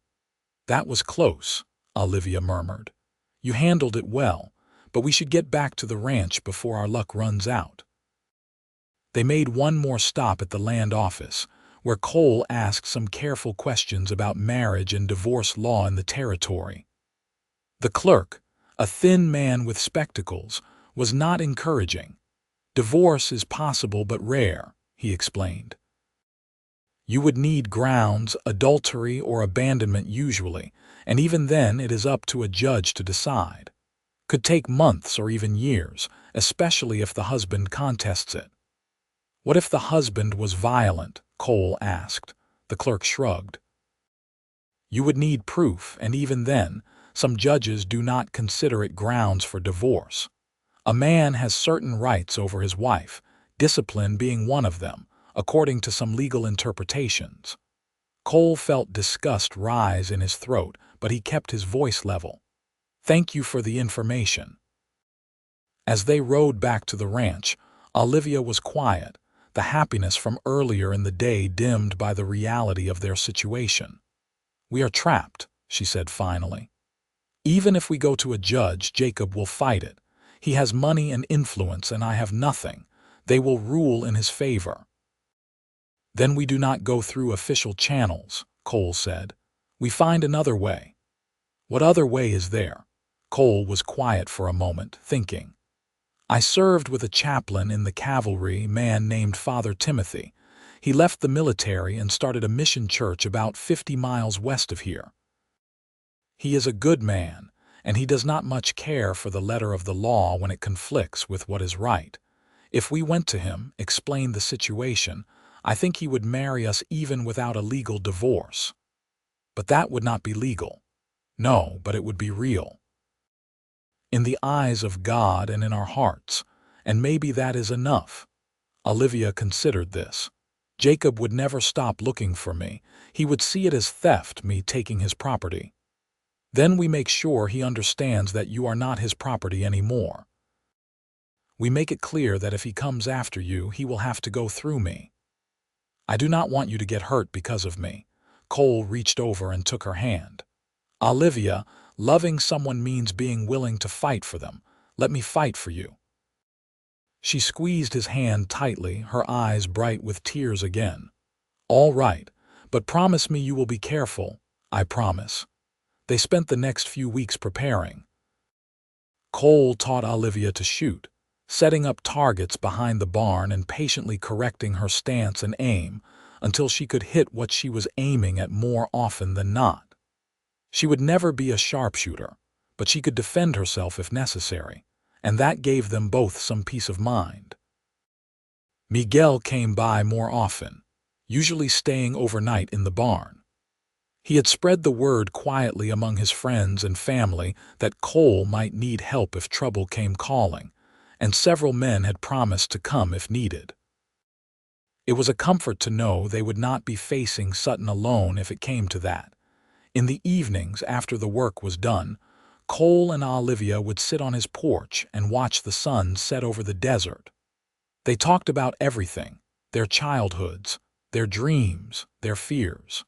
"That was close," Olivia murmured. "You handled it well, but we should get back to the ranch before our luck runs out. They made one more stop at the land office, where Cole asked some careful questions about marriage and divorce law in the territory. The clerk, a thin man with spectacles, was not encouraging. Divorce is possible but rare, he explained. You would need grounds, adultery or abandonment usually, and even then it is up to a judge to decide. Could take months or even years, especially if the husband contests it. What if the husband was violent? Cole asked. The clerk shrugged. You would need proof, and even then, some judges do not consider it grounds for divorce. A man has certain rights over his wife, discipline being one of them, according to some legal interpretations. Cole felt disgust rise in his throat, but he kept his voice level. Thank you for the information. As they rode back to the ranch, Olivia was quiet, the happiness from earlier in the day dimmed by the reality of their situation. We are trapped, she said finally. Even if we go to a judge, Jacob will fight it. He has money and influence, and I have nothing. They will rule in his favor. Then we do not go through official channels, Cole said. We find another way. What other way is there? Cole was quiet for a moment, thinking. I served with a chaplain in the cavalry, man named Father Timothy. He left the military and started a mission church about 50 miles west of here. He is a good man, and he does not much care for the letter of the law when it conflicts with what is right. If we went to him, explained the situation, I think he would marry us even without a legal divorce. But that would not be legal. No, but it would be real. In the eyes of God and in our hearts, and maybe that is enough. Olivia considered this. Jacob would never stop looking for me. He would see it as theft, me taking his property. Then we make sure he understands that you are not his property anymore. We make it clear that if he comes after you, he will have to go through me. I do not want you to get hurt because of me. Cole reached over and took her hand. Olivia, loving someone means being willing to fight for them. Let me fight for you. She squeezed his hand tightly, her eyes bright with tears again. All right, but promise me you will be careful. I promise. They spent the next few weeks preparing. Cole taught Olivia to shoot, setting up targets behind the barn and patiently correcting her stance and aim until she could hit what she was aiming at more often than not. She would never be a sharpshooter, but she could defend herself if necessary, and that gave them both some peace of mind. Miguel came by more often, usually staying overnight in the barn. He had spread the word quietly among his friends and family that Cole might need help if trouble came calling, and several men had promised to come if needed. It was a comfort to know they would not be facing Sutton alone if it came to that. In the evenings after the work was done, Cole and Olivia would sit on his porch and watch the sun set over the desert. They talked about everything, their childhoods, their dreams, their fears.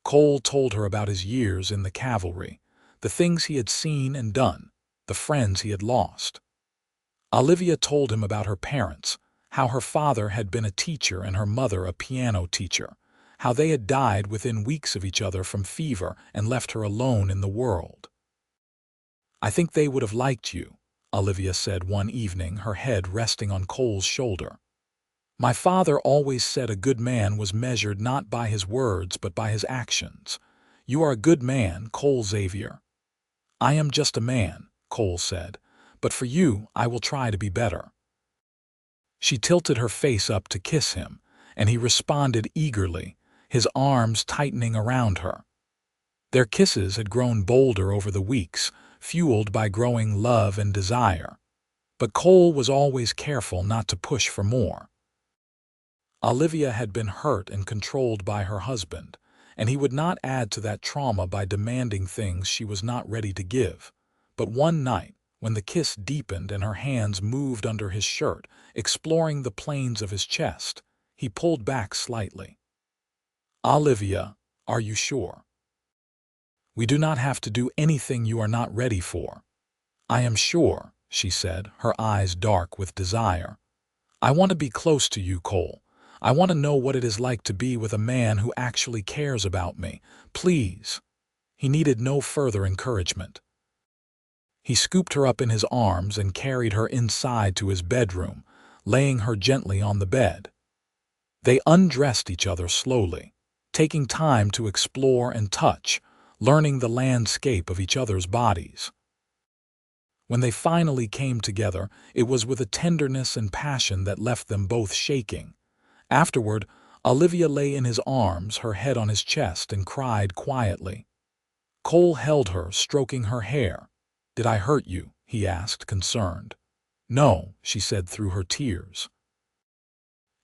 Cole told her about his years in the cavalry, the things he had seen and done, the friends he had lost. Olivia told him about her parents, how her father had been a teacher and her mother a piano teacher, how they had died within weeks of each other from fever and left her alone in the world. I think they would have liked you, Olivia said one evening, her head resting on Cole's shoulder. My father always said a good man was measured not by his words but by his actions. You are a good man, Cole Xavier. I am just a man, Cole said, but for you I will try to be better. She tilted her face up to kiss him, and he responded eagerly, his arms tightening around her. Their kisses had grown bolder over the weeks, fueled by growing love and desire. But Cole was always careful not to push for more. Olivia had been hurt and controlled by her husband, and he would not add to that trauma by demanding things she was not ready to give. But one night, when the kiss deepened and her hands moved under his shirt, exploring the planes of his chest, he pulled back slightly. Olivia, are you sure? We do not have to do anything you are not ready for. I am sure, she said, her eyes dark with desire. I want to be close to you, Cole. I want to know what it is like to be with a man who actually cares about me. Please. He needed no further encouragement. He scooped her up in his arms and carried her inside to his bedroom, laying her gently on the bed. They undressed each other slowly, taking time to explore and touch, learning the landscape of each other's bodies. When they finally came together, it was with a tenderness and passion that left them both shaking. Afterward, Olivia lay in his arms, her head on his chest, and cried quietly. Cole held her, stroking her hair. "Did I hurt you?" he asked, concerned. "No," she said through her tears.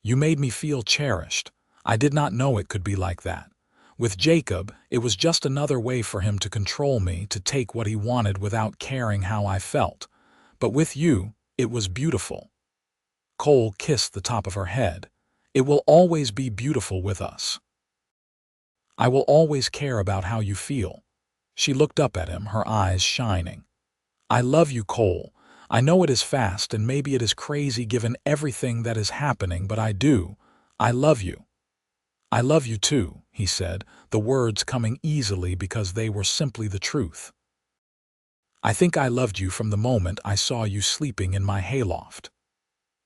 "You made me feel cherished. I did not know it could be like that. With Jacob, it was just another way for him to control me, to take what he wanted without caring how I felt. But with you, it was beautiful." Cole kissed the top of her head. "It will always be beautiful with us. I will always care about how you feel." She looked up at him, her eyes shining. "I love you, Cole. I know it is fast and maybe it is crazy given everything that is happening, but I do. I love you." "I love you too," he said, the words coming easily because they were simply the truth. "I think I loved you from the moment I saw you sleeping in my hayloft."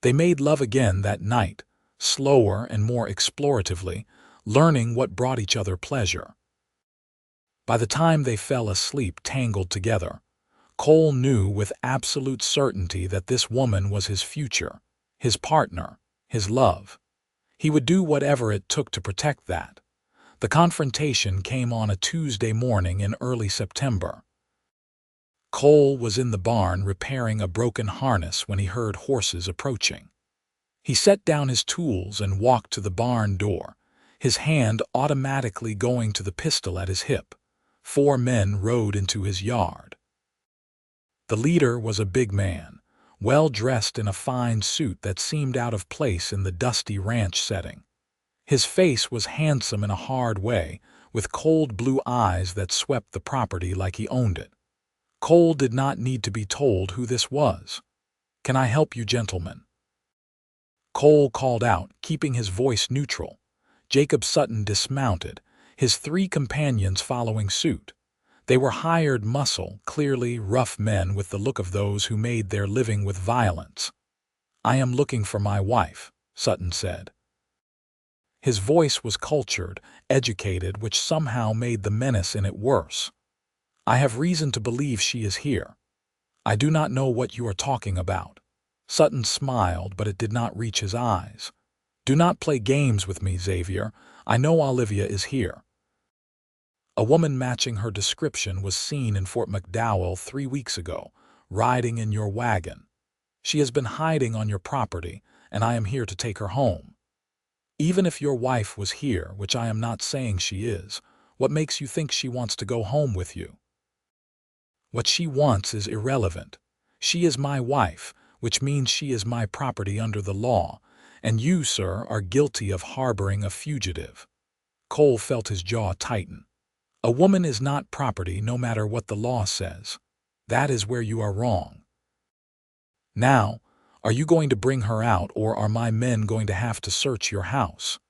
They made love again that night, slower and more exploratively, learning what brought each other pleasure. By the time they fell asleep tangled together, Cole knew with absolute certainty that this woman was his future, his partner, his love. He would do whatever it took to protect that. The confrontation came on a Tuesday morning in early September. Cole was in the barn repairing a broken harness when he heard horses approaching. He set down his tools and walked to the barn door, his hand automatically going to the pistol at his hip. 4 men rode into his yard. The leader was a big man, well dressed in a fine suit that seemed out of place in the dusty ranch setting. His face was handsome in a hard way, with cold blue eyes that swept the property like he owned it. Cole did not need to be told who this was. "Can I help you, gentlemen?" Cole called out, keeping his voice neutral. Jacob Sutton dismounted, his 3 companions following suit. They were hired muscle, clearly rough men with the look of those who made their living with violence. "I am looking for my wife," Sutton said. His voice was cultured, educated, which somehow made the menace in it worse. "I have reason to believe she is here." "I do not know what you are talking about." Sutton smiled, but it did not reach his eyes. "Do not play games with me, Xavier. I know Olivia is here. A woman matching her description was seen in Fort McDowell 3 weeks ago, riding in your wagon. She has been hiding on your property, and I am here to take her home. Even if your wife was here, which I am not saying she is, what makes you think she wants to go home with you?" "What she wants is irrelevant. She is my wife, which means she is my property under the law, and you, sir, are guilty of harboring a fugitive." Cole felt his jaw tighten. "A woman is not property no matter what the law says. That is where you are wrong. Now, are you going to bring her out, or are my men going to have to search your house?"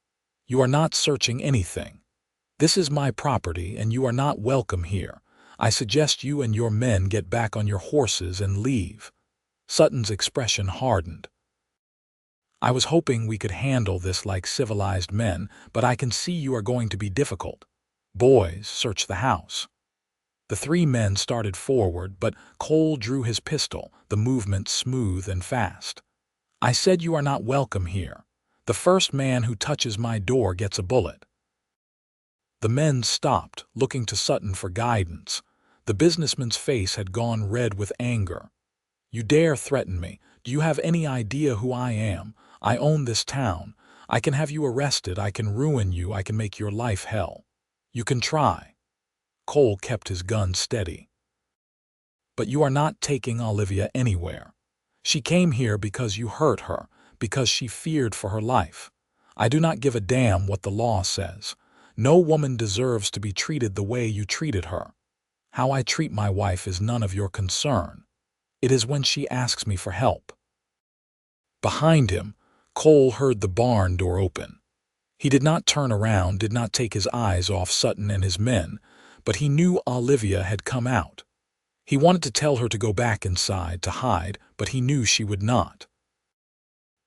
"You are not searching anything. This is my property and you are not welcome here. I suggest you and your men get back on your horses and leave." Sutton's expression hardened. "I was hoping we could handle this like civilized men, but I can see you are going to be difficult. Boys, search the house." The 3 men started forward, but Cole drew his pistol, the movement smooth and fast. "I said you are not welcome here. The first man who touches my door gets a bullet." The men stopped, looking to Sutton for guidance. The businessman's face had gone red with anger. "You dare threaten me? Do you have any idea who I am? I own this town. I can have you arrested, I can ruin you, I can make your life hell. You can try." Cole kept his gun steady. "But you are not taking Olivia anywhere. She came here because you hurt her, because she feared for her life. I do not give a damn what the law says. No woman deserves to be treated the way you treated her. How I treat my wife is none of your concern." It is when she asks me for help." Behind him, Cole heard the barn door open. He did not turn around, did not take his eyes off Sutton and his men, but he knew Olivia had come out. He wanted to tell her to go back inside, to hide, but he knew she would not.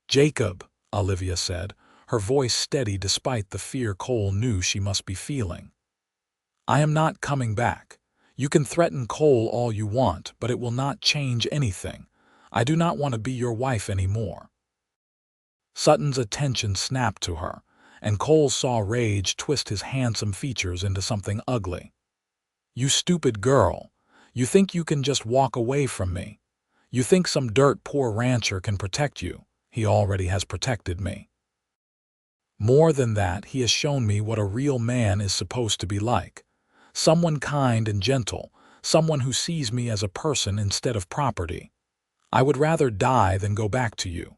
"Jacob," Olivia said, her voice steady despite the fear Cole knew she must be feeling. "I am not coming back. You can threaten Cole all you want, but it will not change anything. I do not want to be your wife anymore." Sutton's attention snapped to her, and Cole saw rage twist his handsome features into something ugly. "You stupid girl. You think you can just walk away from me. You think some dirt-poor rancher can protect you. He already has protected me. More than that, he has shown me what a real man is supposed to be like. Someone kind and gentle, someone who sees me as a person instead of property. I would rather die than go back to you."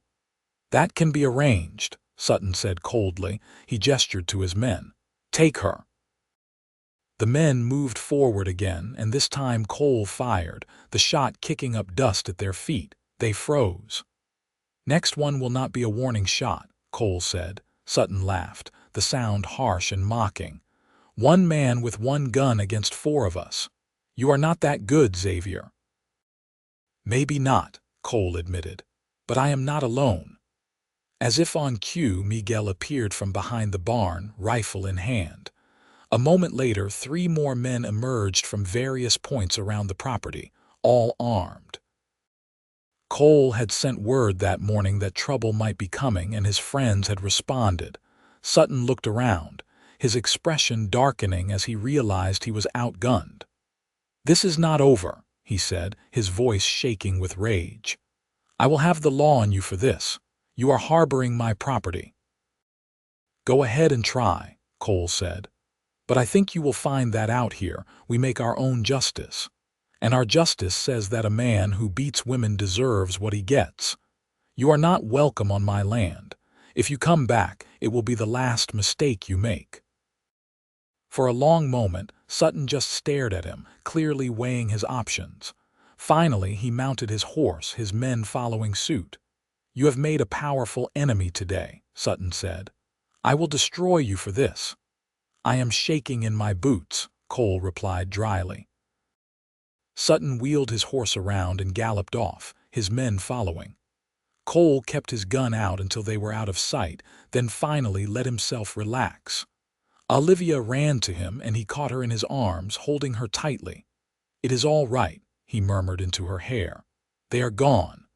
"That can be arranged," Sutton said coldly. He gestured to his men. "Take her." The men moved forward again, and this time Cole fired, the shot kicking up dust at their feet. They froze. "Next one will not be a warning shot," Cole said. Sutton laughed, the sound harsh and mocking. "One man with one gun against 4 of us. You are not that good, Xavier." "Maybe not," Cole admitted, "but I am not alone." As if on cue, Miguel appeared from behind the barn, rifle in hand. A moment later, 3 more men emerged from various points around the property, all armed. Cole had sent word that morning that trouble might be coming, and his friends had responded. Sutton looked around, his expression darkening as he realized he was outgunned. "This is not over," he said, his voice shaking with rage. "I will have the law on you for this. You are harboring my property." "Go ahead and try," Cole said. "But I think you will find that out here we make our own justice. And our justice says that a man who beats women deserves what he gets. You are not welcome on my land. If you come back, it will be the last mistake you make." For a long moment, Sutton just stared at him, clearly weighing his options. Finally, he mounted his horse, his men following suit. "You have made a powerful enemy today," Sutton said. "I will destroy you for this." "I am shaking in my boots," Cole replied dryly. Sutton wheeled his horse around and galloped off, his men following. Cole kept his gun out until they were out of sight, then finally let himself relax. Olivia ran to him, and he caught her in his arms, holding her tightly. "It is all right," he murmured into her hair. "They are gone."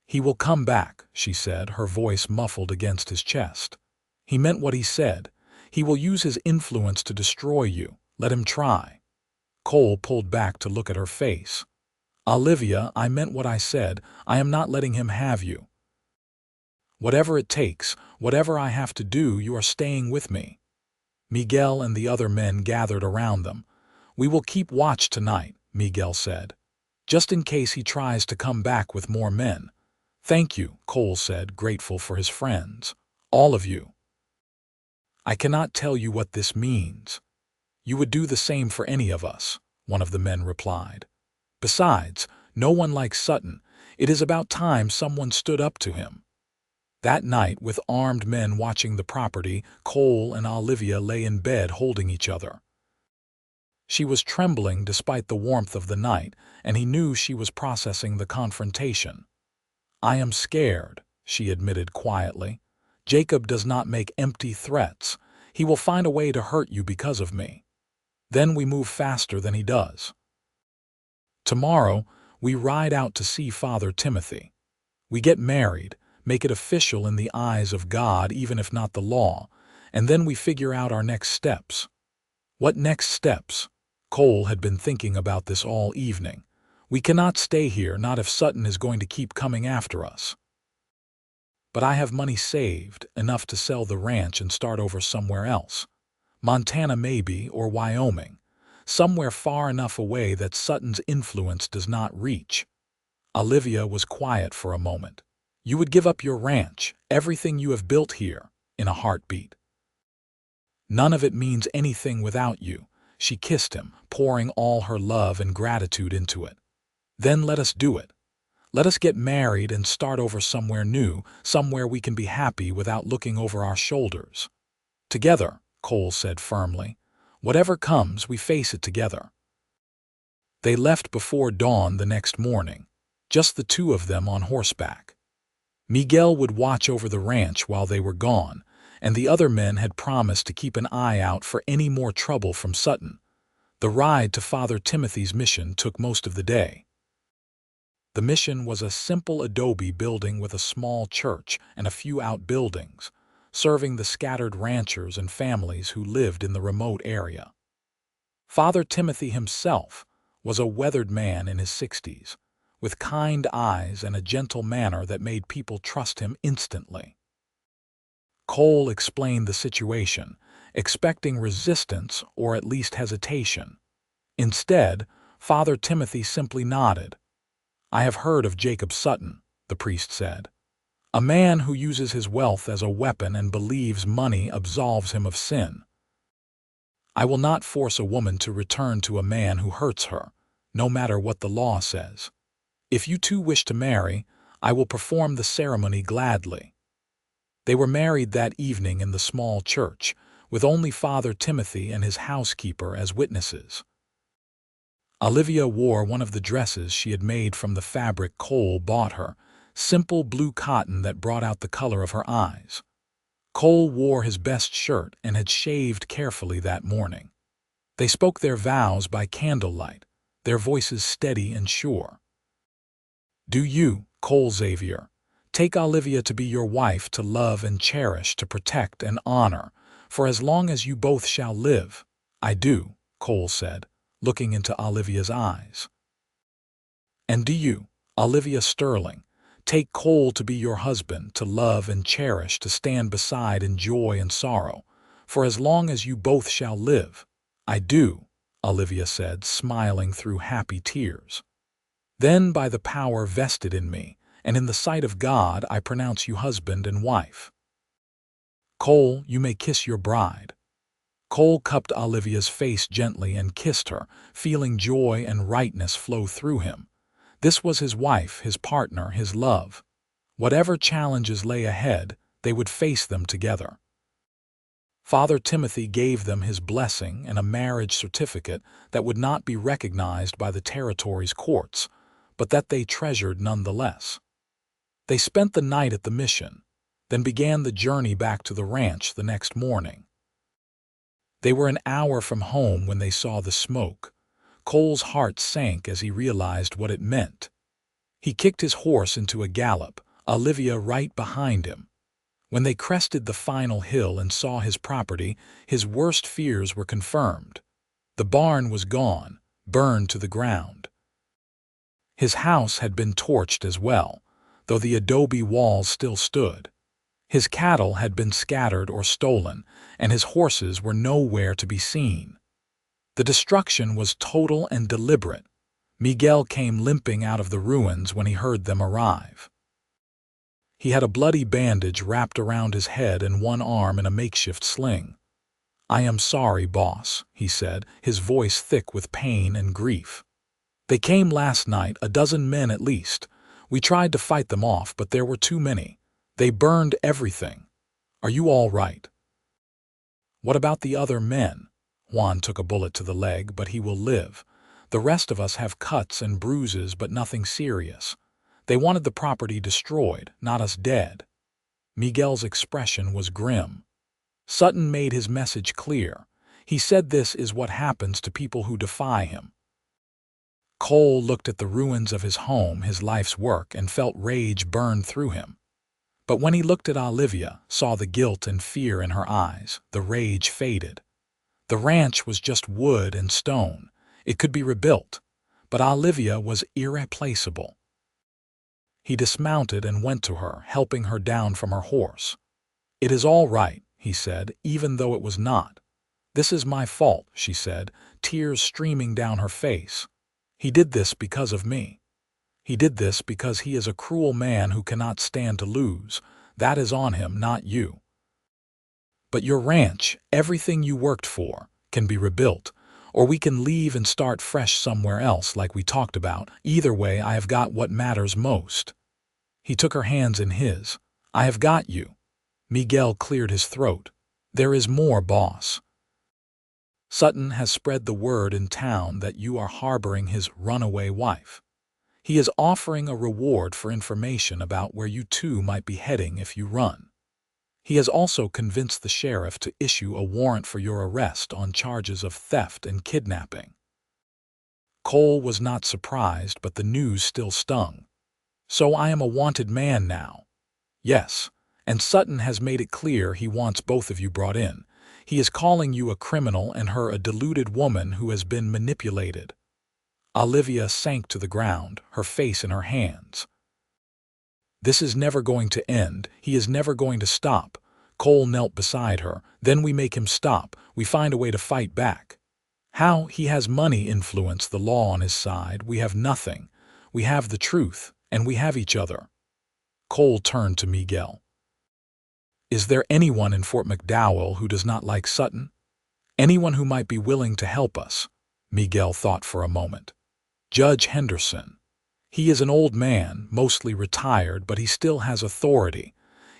"He will come back," she said, her voice muffled against his chest. "He meant what he said. He will use his influence to destroy you. Let him try." Cole pulled back to look at her face. "Olivia, I meant what I said. I am not letting him have you. Whatever it takes, whatever I have to do, you are staying with me." Miguel and the other men gathered around them. "We will keep watch tonight," Miguel said, "just in case he tries to come back with more men." "Thank you," Cole said, grateful for his friends. "All of you. I cannot tell you what this means." "You would do the same for any of us," one of the men replied. "Besides, no one likes Sutton. It is about time someone stood up to him." That night, with armed men watching the property, Cole and Olivia lay in bed holding each other. She was trembling despite the warmth of the night, and he knew she was processing the confrontation. "I am scared," she admitted quietly. "Jacob does not make empty threats. He will find a way to hurt you because of me. Then we move faster than he does. Tomorrow, we ride out to see Father Timothy. We get married, make it official in the eyes of God even if not the law, and then we figure out our next steps." "What next steps?" Cole had been thinking about this all evening. "We cannot stay here, not if Sutton is going to keep coming after us." "But I have money saved, enough to sell the ranch and start over somewhere else. Montana maybe, or Wyoming. Somewhere far enough away that Sutton's influence does not reach." Olivia was quiet for a moment. "You would give up your ranch, everything you have built here, in a heartbeat." "None of it means anything without you." She kissed him, pouring all her love and gratitude into it. Then let us do it. Let us get married and start over somewhere new, somewhere we can be happy without looking over our shoulders. Together, Cole said firmly. Whatever comes, we face it together. They left before dawn the next morning, just the two of them on horseback. Miguel would watch over the ranch while they were gone, and the other men had promised to keep an eye out for any more trouble from Sutton. The ride to Father Timothy's mission took most of the day. The mission was a simple adobe building with a small church and a few outbuildings, serving the scattered ranchers and families who lived in the remote area. Father Timothy himself was a weathered man in his 60s, with kind eyes and a gentle manner that made people trust him instantly. Cole explained the situation, expecting resistance or at least hesitation. Instead, Father Timothy simply nodded. "I have heard of Jacob Sutton," the priest said. "A man who uses his wealth as a weapon and believes money absolves him of sin. I will not force a woman to return to a man who hurts her, no matter what the law says. If you two wish to marry, I will perform the ceremony gladly." They were married that evening in the small church, with only Father Timothy and his housekeeper as witnesses. Olivia wore one of the dresses she had made from the fabric Cole bought her, simple blue cotton that brought out the color of her eyes. Cole wore his best shirt and had shaved carefully that morning. They spoke their vows by candlelight, their voices steady and sure. "Do you, Cole Xavier, take Olivia to be your wife, to love and cherish, to protect and honor, for as long as you both shall live?" "I do," Cole said, looking into Olivia's eyes. "And do you, Olivia Sterling, take Cole to be your husband, to love and cherish, to stand beside in joy and sorrow, for as long as you both shall live?" "I do," Olivia said, smiling through happy tears. "Then by the power vested in me, and in the sight of God, I pronounce you husband and wife. Cole, you may kiss your bride." Cole cupped Olivia's face gently and kissed her, feeling joy and rightness flow through him. This was his wife, his partner, his love. Whatever challenges lay ahead, they would face them together. Father Timothy gave them his blessing and a marriage certificate that would not be recognized by the territory's courts, but that they treasured nonetheless. They spent the night at the mission, then began the journey back to the ranch the next morning. They were an hour from home when they saw the smoke. Cole's heart sank as he realized what it meant. He kicked his horse into a gallop, Olivia right behind him. When they crested the final hill and saw his property, his worst fears were confirmed. The barn was gone, burned to the ground. His house had been torched as well, though the adobe walls still stood. His cattle had been scattered or stolen, and his horses were nowhere to be seen. The destruction was total and deliberate. Miguel came limping out of the ruins when he heard them arrive. He had a bloody bandage wrapped around his head and one arm in a makeshift sling. "I am sorry, boss," he said, his voice thick with pain and grief. "They came last night, a dozen men at least. We tried to fight them off, but there were too many. They burned everything. Are you all right?" "What about the other men?" "Juan took a bullet to the leg, but he will live. The rest of us have cuts and bruises, but nothing serious. They wanted the property destroyed, not us dead." Miguel's expression was grim. Sutton made his message clear. He said this is what happens to people who defy him. Cole looked at the ruins of his home, his life's work, and felt rage burn through him. But when he looked at Olivia, saw the guilt and fear in her eyes, the rage faded. The ranch was just wood and stone. It could be rebuilt, but Olivia was irreplaceable. He dismounted and went to her, helping her down from her horse. "It is all right," he said, even though it was not. "This is my fault," she said, tears streaming down her face. "He did this because of me. He did this because he is a cruel man who cannot stand to lose. That is on him, not you. But your ranch, everything you worked for, can be rebuilt, Or we can leave and start fresh somewhere else like we talked about. Either way, I have got what matters most." He took her hands in his. "I have got you." Miguel cleared his throat. "There is more, boss. Sutton has spread the word in town that you are harboring his runaway wife. He is offering a reward for information about where you two might be heading if you run. He has also convinced the sheriff to issue a warrant for your arrest on charges of theft and kidnapping." Cole was not surprised, but the news still stung. "So I am a wanted man now?" "Yes, and Sutton has made it clear he wants both of you brought in. He is calling you a criminal and her a deluded woman who has been manipulated." Olivia sank to the ground, her face in her hands. "This is never going to end. He is never going to stop." Cole knelt beside her. "Then we make him stop. We find a way to fight back." "How? He has money, influence, the law on his side. We have nothing. We have the truth, and we have each other." Cole turned to Miguel. "Is there anyone in Fort McDowell who does not like Sutton? Anyone who might be willing to help us?" Miguel thought for a moment. "Judge Henderson. He is an old man, mostly retired, but he still has authority.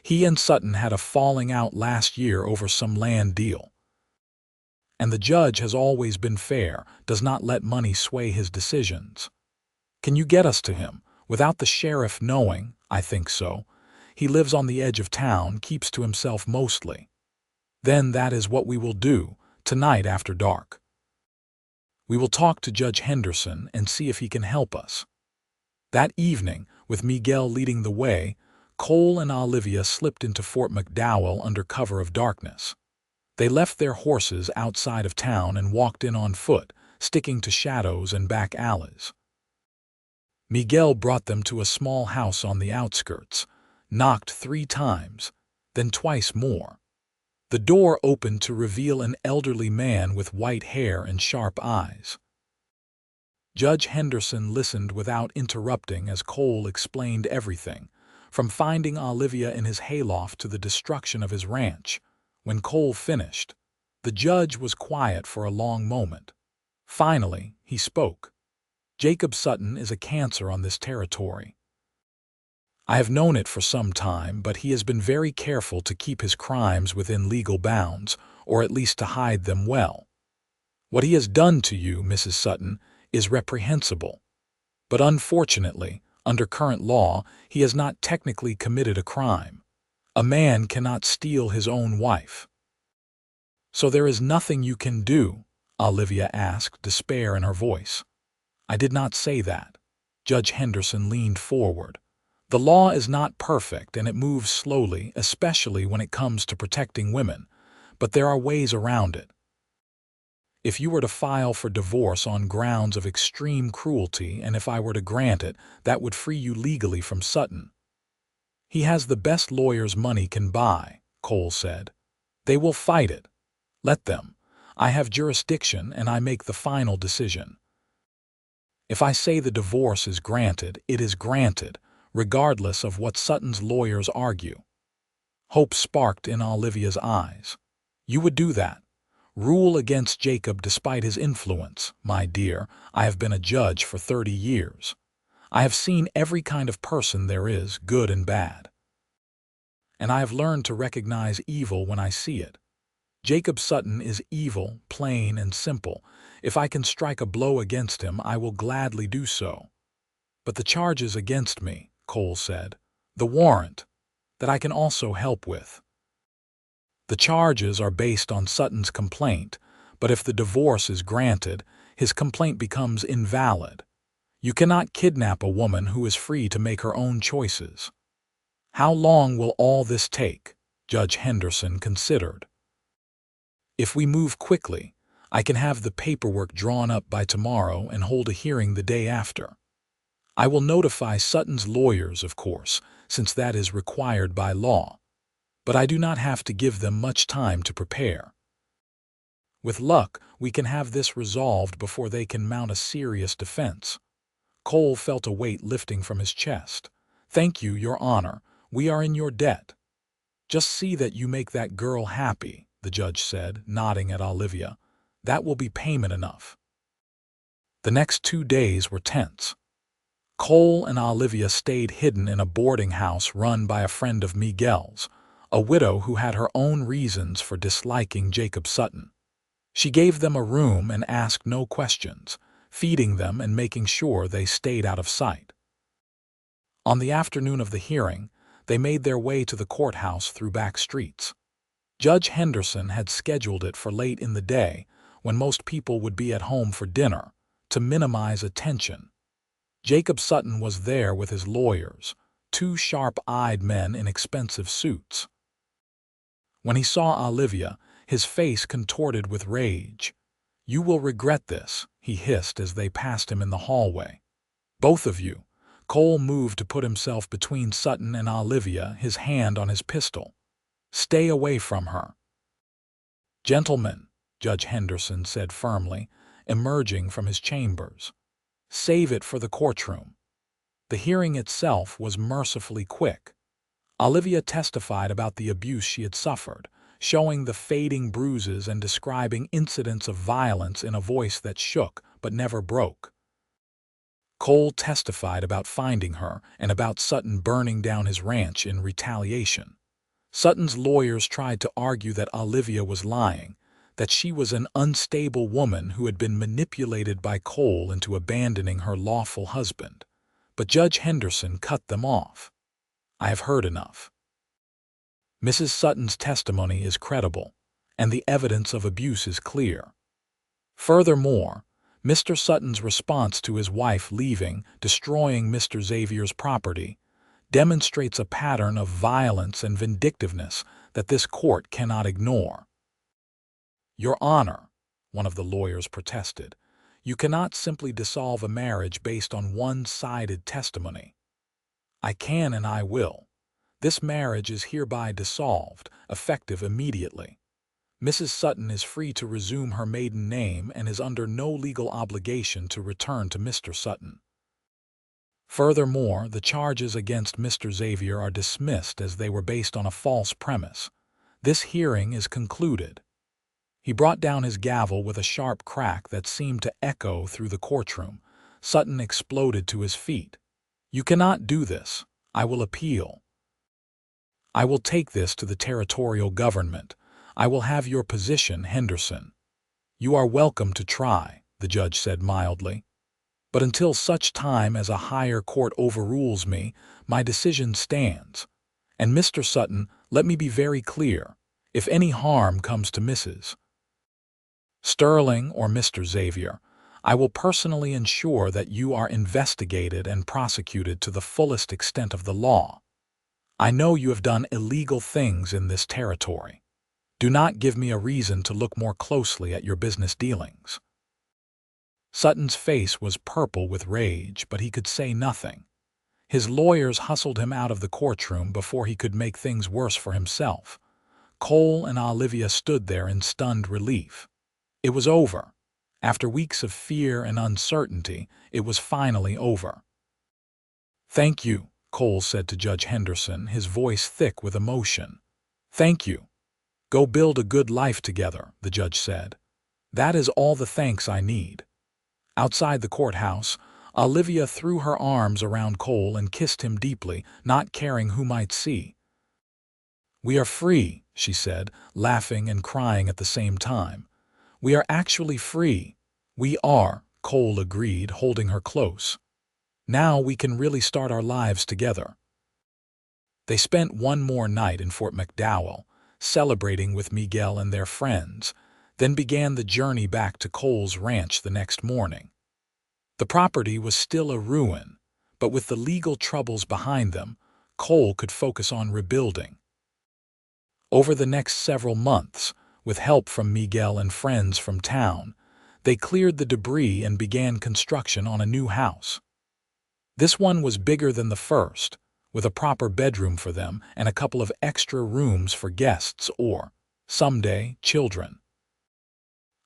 He and Sutton had a falling out last year over some land deal. And the judge has always been fair, does not let money sway his decisions. Can you get us to him, without the sheriff knowing?" "I think so. He lives on the edge of town, keeps to himself mostly." "Then that is what we will do, tonight after dark. We will talk to Judge Henderson and see if he can help us." That evening, with Miguel leading the way, Cole and Olivia slipped into Fort McDowell under cover of darkness. They left their horses outside of town and walked in on foot, sticking to shadows and back alleys. Miguel brought them to a small house on the outskirts, knocked 3 times, then twice more. The door opened to reveal an elderly man with white hair and sharp eyes. Judge Henderson listened without interrupting as Cole explained everything, from finding Olivia in his hayloft to the destruction of his ranch. When Cole finished, the judge was quiet for a long moment. Finally, he spoke. "Jacob Sutton is a cancer on this territory. I have known it for some time, but he has been very careful to keep his crimes within legal bounds, or at least to hide them well. What he has done to you, Mrs. Sutton, is reprehensible. But unfortunately, under current law, he has not technically committed a crime. A man cannot steal his own wife." "So there is nothing you can do?" Olivia asked, despair in her voice. "I did not say that." Judge Henderson leaned forward. "The law is not perfect and it moves slowly, especially when it comes to protecting women, but there are ways around it. If you were to file for divorce on grounds of extreme cruelty, and if I were to grant it, that would free you legally from Sutton." "He has the best lawyers money can buy," Cole said. "They will fight it. Let them. I have jurisdiction and I make the final decision. If I say the divorce is granted, it is granted, regardless of what Sutton's lawyers argue." Hope sparked in Olivia's eyes. "You would do that? Rule against Jacob despite his influence?" "My dear, I have been a judge for 30 years. I have seen every kind of person there is, good and bad. And I have learned to recognize evil when I see it. Jacob Sutton is evil, plain and simple. If I can strike a blow against him, I will gladly do so. But the charges against me," Cole said, "the warrant, that I can also help with. The charges are based on Sutton's complaint, but if the divorce is granted, his complaint becomes invalid. You cannot kidnap a woman who is free to make her own choices." "How long will all this take?" Judge Henderson considered. "If we move quickly, I can have the paperwork drawn up by tomorrow and hold a hearing the day after. I will notify Sutton's lawyers, of course, since that is required by law. But I do not have to give them much time to prepare. With luck, we can have this resolved before they can mount a serious defense." Cole felt a weight lifting from his chest. "Thank you, Your Honor. We are in your debt." "Just see that you make that girl happy," the judge said, nodding at Olivia. That will be payment enough." The next 2 days were tense. Cole and Olivia stayed hidden in a boarding house run by a friend of Miguel's, a widow who had her own reasons for disliking Jacob Sutton. She gave them a room and asked no questions, feeding them and making sure they stayed out of sight. On the afternoon of the hearing, they made their way to the courthouse through back streets. Judge Henderson had scheduled it for late in the day, when most people would be at home for dinner, to minimize attention. Jacob Sutton was there with his lawyers, two sharp-eyed men in expensive suits. When he saw Olivia, his face contorted with rage. "You will regret this," he hissed as they passed him in the hallway. "Both of you." Cole moved to put himself between Sutton and Olivia, his hand on his pistol. "Stay away from her." "Gentlemen," Judge Henderson said firmly, emerging from his chambers, "save it for the courtroom." The hearing itself was mercifully quick. Olivia testified about the abuse she had suffered, showing the fading bruises and describing incidents of violence in a voice that shook but never broke. Cole testified about finding her and about Sutton burning down his ranch in retaliation. Sutton's lawyers tried to argue that Olivia was lying, that she was an unstable woman who had been manipulated by Cole into abandoning her lawful husband. But Judge Henderson cut them off. "I have heard enough. Mrs. Sutton's testimony is credible, and the evidence of abuse is clear. Furthermore, Mr. Sutton's response to his wife leaving, destroying Mr. Xavier's property, demonstrates a pattern of violence and vindictiveness that this court cannot ignore." "Your Honor," one of the lawyers protested, "you cannot simply dissolve a marriage based on one-sided testimony." "I can and I will. This marriage is hereby dissolved, effective immediately. Mrs. Sutton is free to resume her maiden name and is under no legal obligation to return to Mr. Sutton. Furthermore, the charges against Mr. Xavier are dismissed as they were based on a false premise. This hearing is concluded." He brought down his gavel with a sharp crack that seemed to echo through the courtroom. Sutton exploded to his feet. "You cannot do this. I will appeal. I will take this to the territorial government. I will have your position, Henderson." "You are welcome to try," the judge said mildly. "But until such time as a higher court overrules me, my decision stands. And Mr. Sutton, let me be very clear. If any harm comes to Mrs. Sterling or Mr. Xavier, I will personally ensure that you are investigated and prosecuted to the fullest extent of the law. I know you have done illegal things in this territory. Do not give me a reason to look more closely at your business dealings." Sutton's face was purple with rage, but he could say nothing. His lawyers hustled him out of the courtroom before he could make things worse for himself. Cole and Olivia stood there in stunned relief. It was over. After weeks of fear and uncertainty, it was finally over. "Thank you," Cole said to Judge Henderson, his voice thick with emotion. "Thank you. Go build a good life together," the judge said. "That is all the thanks I need." Outside the courthouse, Olivia threw her arms around Cole and kissed him deeply, not caring who might see. "We are free," she said, laughing and crying at the same time. "We are actually free." "We are," Cole agreed, holding her close. "Now we can really start our lives together." They spent one more night in Fort McDowell, celebrating with Miguel and their friends, then began the journey back to Cole's ranch the next morning. The property was still a ruin, but with the legal troubles behind them, Cole could focus on rebuilding. Over the next several months, with help from Miguel and friends from town, they cleared the debris and began construction on a new house. This one was bigger than the first, with a proper bedroom for them and a couple of extra rooms for guests or, someday, children.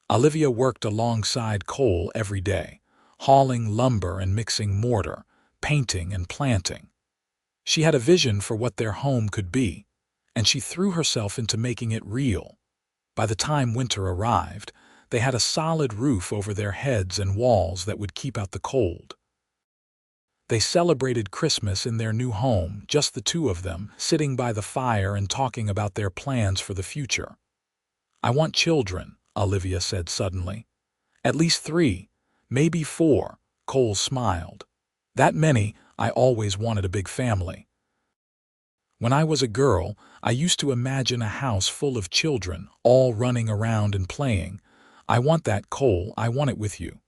Olivia worked alongside Cole every day, hauling lumber and mixing mortar, painting and planting. She had a vision for what their home could be, and she threw herself into making it real. By the time winter arrived, They had a solid roof over their heads and walls that would keep out the cold. They celebrated Christmas in their new home, just the two of them, sitting by the fire and talking about their plans for the future. "I want children," Olivia said suddenly. "At least 3, maybe 4, Cole smiled. "That many, I always wanted a big family. When I was a girl, I used to imagine a house full of children, all running around and playing. I want that, Cole, I want it with you.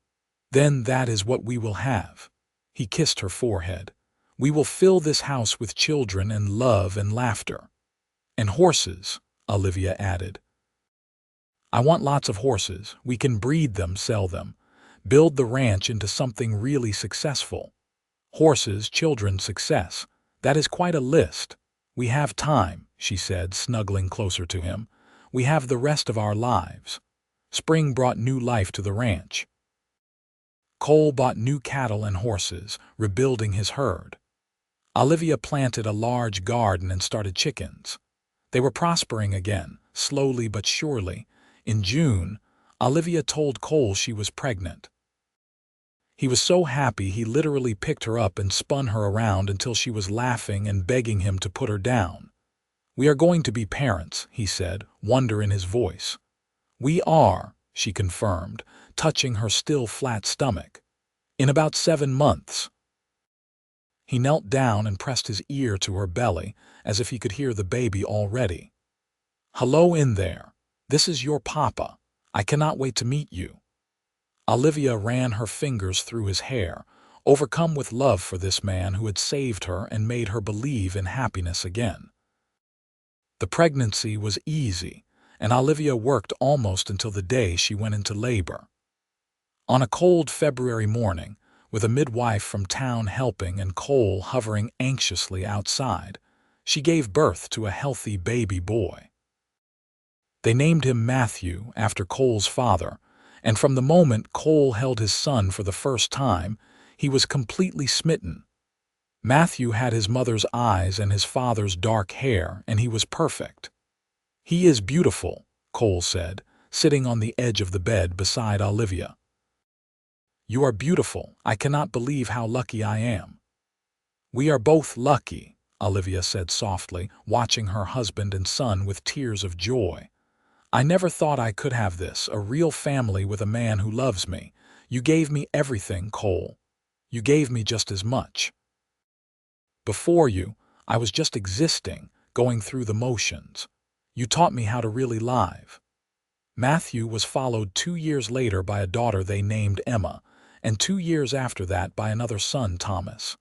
Then that is what we will have." He kissed her forehead. "We will fill this house with children and love and laughter." "And horses," Olivia added. "I want lots of horses. We can breed them, sell them, build the ranch into something really successful. Horses, children, success. That is quite a list. We have time," she said, snuggling closer to him. "We have the rest of our lives." Spring brought new life to the ranch. Cole bought new cattle and horses, rebuilding his herd. Olivia planted a large garden and started chickens. They were prospering again, slowly but surely. In June, Olivia told Cole she was pregnant. He was so happy he literally picked her up and spun her around until she was laughing and begging him to put her down. "We are going to be parents," he said, wonder in his voice. "We are," she confirmed, touching her still flat stomach. "In about 7 months." He knelt down and pressed his ear to her belly, as if he could hear the baby already. "Hello in there. This is your papa. I cannot wait to meet you." Olivia ran her fingers through his hair, overcome with love for this man who had saved her and made her believe in happiness again. The pregnancy was easy, and Olivia worked almost until the day she went into labor. On a cold February morning, with a midwife from town helping and Cole hovering anxiously outside, she gave birth to a healthy baby boy. They named him Matthew after Cole's father, and from the moment Cole held his son for the first time, he was completely smitten. Matthew had his mother's eyes and his father's dark hair, and he was perfect. "He is beautiful," Cole said, sitting on the edge of the bed beside Olivia. "You are beautiful. I cannot believe how lucky I am." "We are both lucky," Olivia said softly, watching her husband and son with tears of joy. "I never thought I could have this, a real family with a man who loves me. You gave me everything, Cole. You gave me just as much. Before you, I was just existing, going through the motions. You taught me how to really live." Matthew was followed 2 years later by a daughter they named Emma, and 2 years after that by another son, Thomas.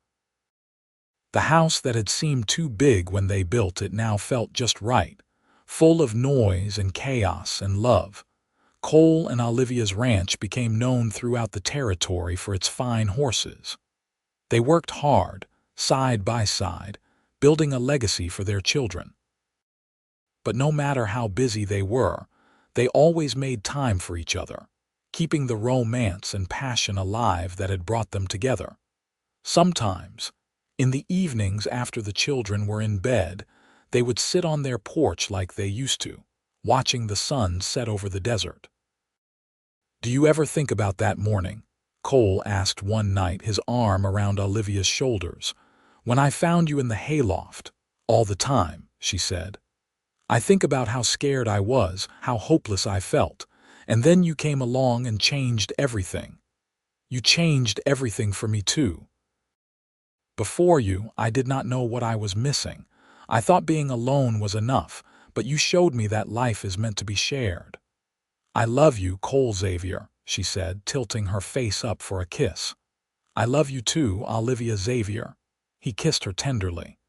The house that had seemed too big when they built it now felt just right, full of noise and chaos and love. Cole and Olivia's ranch became known throughout the territory for its fine horses. They worked hard, side by side, building a legacy for their children. But no matter how busy they were, they always made time for each other, keeping the romance and passion alive that had brought them together. Sometimes, in the evenings after the children were in bed, they would sit on their porch like they used to, watching the sun set over the desert. "Do you ever think about that morning?" Cole asked one night, his arm around Olivia's shoulders. "When I found you in the hayloft, all the time," she said. "I think about how scared I was, how hopeless I felt, and then you came along and changed everything. You changed everything for me too. Before you, I did not know what I was missing. I thought being alone was enough, but you showed me that life is meant to be shared." "I love you, Cole Xavier," she said, tilting her face up for a kiss. "I love you too, Olivia Xavier." He kissed her tenderly.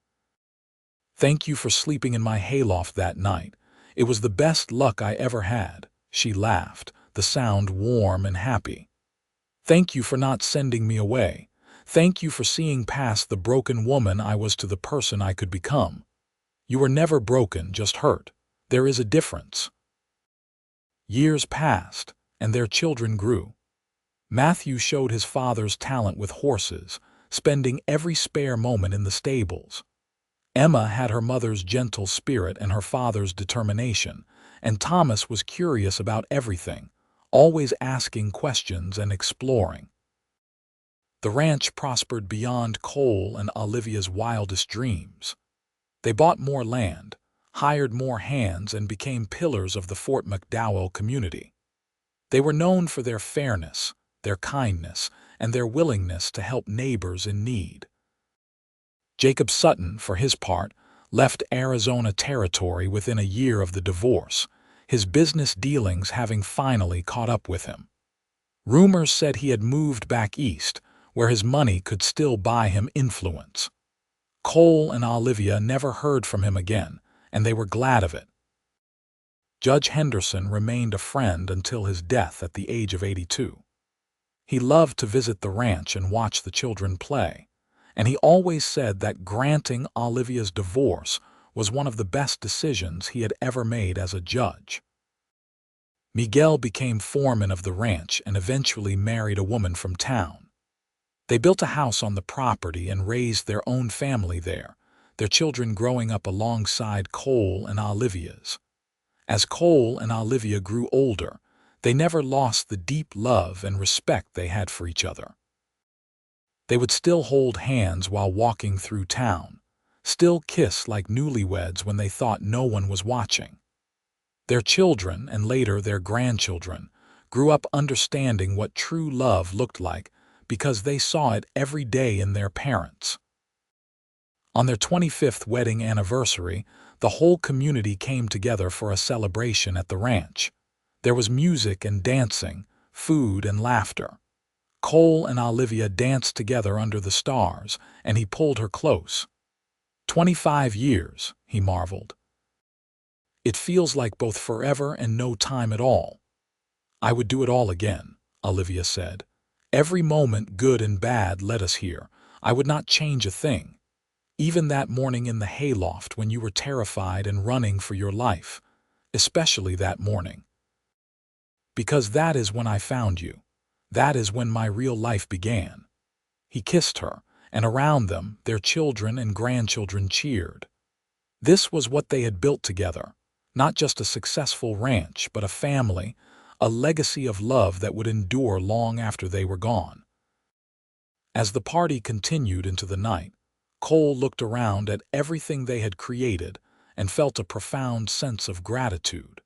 "Thank you for sleeping in my hayloft that night. It was the best luck I ever had." She laughed, the sound warm and happy. "Thank you for not sending me away. Thank you for seeing past the broken woman I was to the person I could become. You were never broken, just hurt. There is a difference." Years passed, and their children grew. Matthew showed his father's talent with horses, spending every spare moment in the stables. Emma had her mother's gentle spirit and her father's determination, and Thomas was curious about everything, always asking questions and exploring. The ranch prospered beyond Cole and Olivia's wildest dreams. They bought more land, hired more hands, and became pillars of the Fort McDowell community. They were known for their fairness, their kindness, and their willingness to help neighbors in need. Jacob Sutton, for his part, left Arizona Territory within a year of the divorce, his business dealings having finally caught up with him. Rumors said he had moved back east, where his money could still buy him influence. Cole and Olivia never heard from him again, and they were glad of it. Judge Henderson remained a friend until his death at the age of 82. He loved to visit the ranch and watch the children play, and he always said that granting Olivia's divorce was one of the best decisions he had ever made as a judge. Miguel became foreman of the ranch and eventually married a woman from town. They built a house on the property and raised their own family there, their children growing up alongside Cole and Olivia's. As Cole and Olivia grew older, they never lost the deep love and respect they had for each other. They would still hold hands while walking through town, still kiss like newlyweds when they thought no one was watching. Their children, and later their grandchildren, grew up understanding what true love looked like because they saw it every day in their parents. On their 25th wedding anniversary, the whole community came together for a celebration at the ranch. There was music and dancing, food and laughter. Cole and Olivia danced together under the stars, and he pulled her close. 25 years, he marveled. It feels like both forever and no time at all. I would do it all again, Olivia said. Every moment, good and bad, led us here. I would not change a thing. Even that morning in the hayloft when you were terrified and running for your life. Especially that morning. Because that is when I found you. That is when my real life began. He kissed her, and around them, their children and grandchildren cheered. This was what they had built together. Not just a successful ranch, but a family, a legacy of love that would endure long after they were gone. As the party continued into the night, Cole looked around at everything they had created and felt a profound sense of gratitude.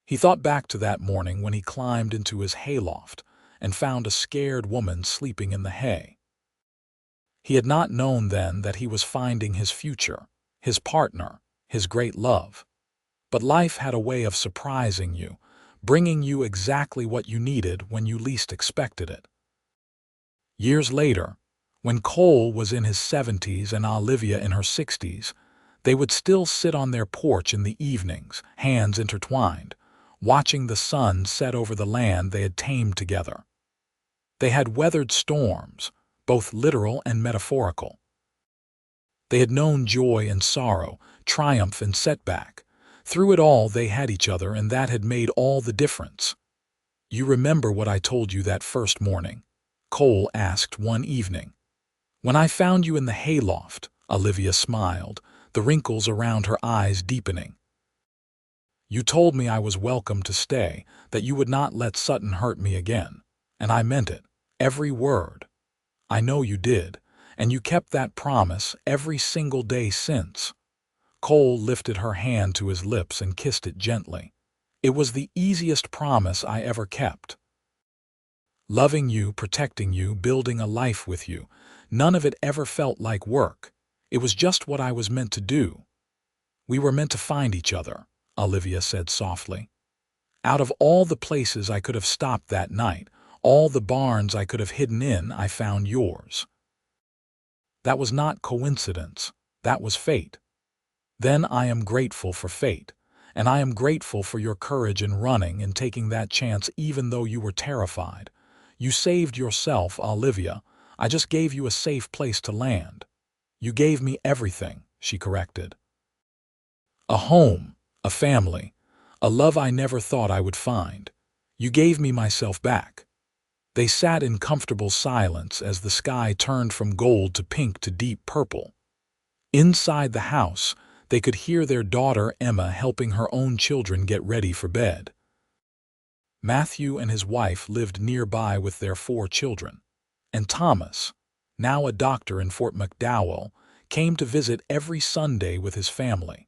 He thought back to that morning when he climbed into his hayloft and found a scared woman sleeping in the hay. He had not known then that he was finding his future, his partner, his great love. But life had a way of surprising you, bringing you exactly what you needed when you least expected it. Years later, when Cole was in his 70s and Olivia in her 60s, they would still sit on their porch in the evenings, hands intertwined, watching the sun set over the land they had tamed together. They had weathered storms, both literal and metaphorical. They had known joy and sorrow, triumph and setback. Through it all, they had each other, and that had made all the difference. You remember what I told you that first morning? Cole asked one evening. When I found you in the hayloft, Olivia smiled, the wrinkles around her eyes deepening. You told me I was welcome to stay, that you would not let Sutton hurt me again. And I meant it, every word. I know you did, and you kept that promise every single day since. Cole lifted her hand to his lips and kissed it gently. It was the easiest promise I ever kept. Loving you, protecting you, building a life with you, none of it ever felt like work. It was just what I was meant to do. We were meant to find each other, Olivia said softly. Out of all the places I could have stopped that night, all the barns I could have hidden in, I found yours. That was not coincidence. That was fate. Then I am grateful for fate, and I am grateful for your courage in running and taking that chance even though you were terrified. You saved yourself, Olivia. I just gave you a safe place to land. You gave me everything, she corrected. A home, a family, a love I never thought I would find. You gave me myself back. They sat in comfortable silence as the sky turned from gold to pink to deep purple. Inside the house, they could hear their daughter Emma helping her own children get ready for bed. Matthew and his wife lived nearby with their 4 children, and Thomas, now a doctor in Fort McDowell, came to visit every Sunday with his family.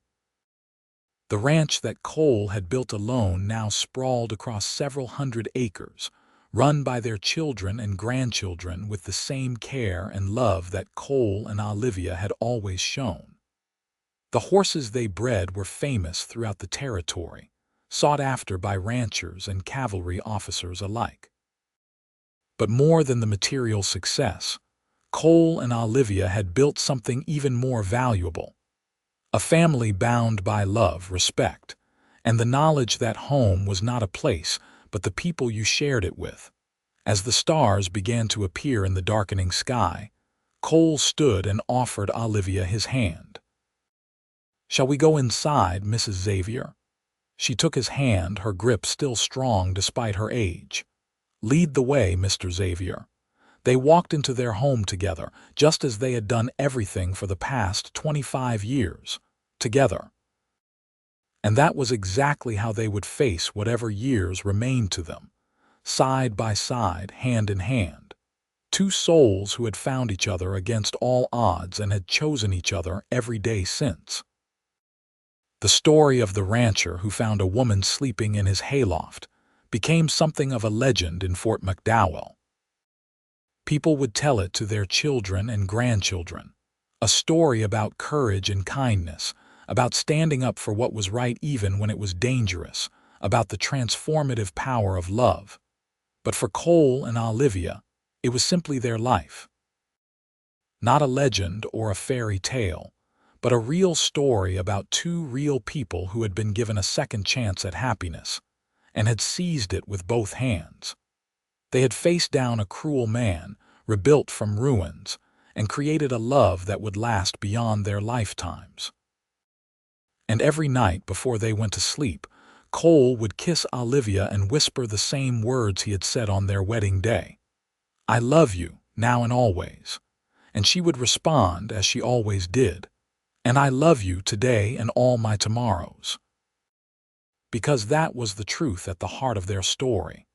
The ranch that Cole had built alone now sprawled across several hundred acres, run by their children and grandchildren with the same care and love that Cole and Olivia had always shown. The horses they bred were famous throughout the territory, sought after by ranchers and cavalry officers alike. But more than the material success, Cole and Olivia had built something even more valuable. A family bound by love, respect, and the knowledge that home was not a place, but the people you shared it with. As the stars began to appear in the darkening sky, Cole stood and offered Olivia his hand. "Shall we go inside, Mrs. Xavier?" She took his hand, her grip still strong despite her age. "Lead the way, Mr. Xavier." They walked into their home together, just as they had done everything for the past 25 years, together. And that was exactly how they would face whatever years remained to them, side by side, hand in hand. 2 souls who had found each other against all odds and had chosen each other every day since. The story of the rancher who found a woman sleeping in his hayloft became something of a legend in Fort McDowell. People would tell it to their children and grandchildren, a story about courage and kindness, about standing up for what was right even when it was dangerous, about the transformative power of love. But for Cole and Olivia, it was simply their life. Not a legend or a fairy tale, but a real story about 2 real people who had been given a second chance at happiness, and had seized it with both hands. They had faced down a cruel man, rebuilt from ruins, and created a love that would last beyond their lifetimes. And every night before they went to sleep, Cole would kiss Olivia and whisper the same words he had said on their wedding day. "I love you, now and always." And she would respond, as she always did, "And I love you today and all my tomorrows." Because that was the truth at the heart of their story.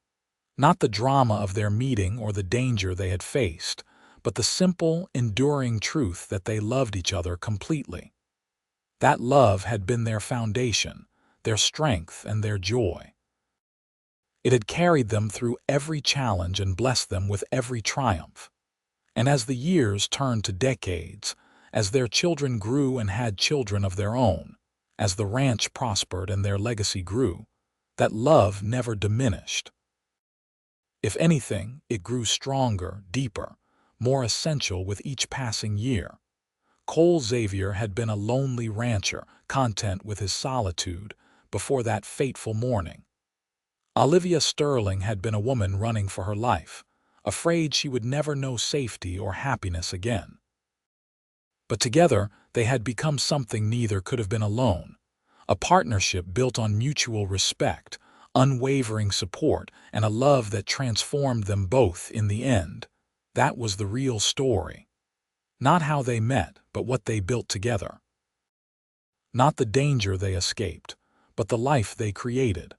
Not the drama of their meeting or the danger they had faced, but the simple, enduring truth that they loved each other completely. That love had been their foundation, their strength, and their joy. It had carried them through every challenge and blessed them with every triumph. And as the years turned to decades, as their children grew and had children of their own, as the ranch prospered and their legacy grew, that love never diminished. If anything, it grew stronger, deeper, more essential with each passing year. Cole Xavier had been a lonely rancher, content with his solitude, before that fateful morning. Olivia Sterling had been a woman running for her life, afraid she would never know safety or happiness again. But together, they had become something neither could have been alone, a partnership built on mutual respect, unwavering support, and a love that transformed them both in the end. That was the real story. Not how they met, but what they built together. Not the danger they escaped, but the life they created.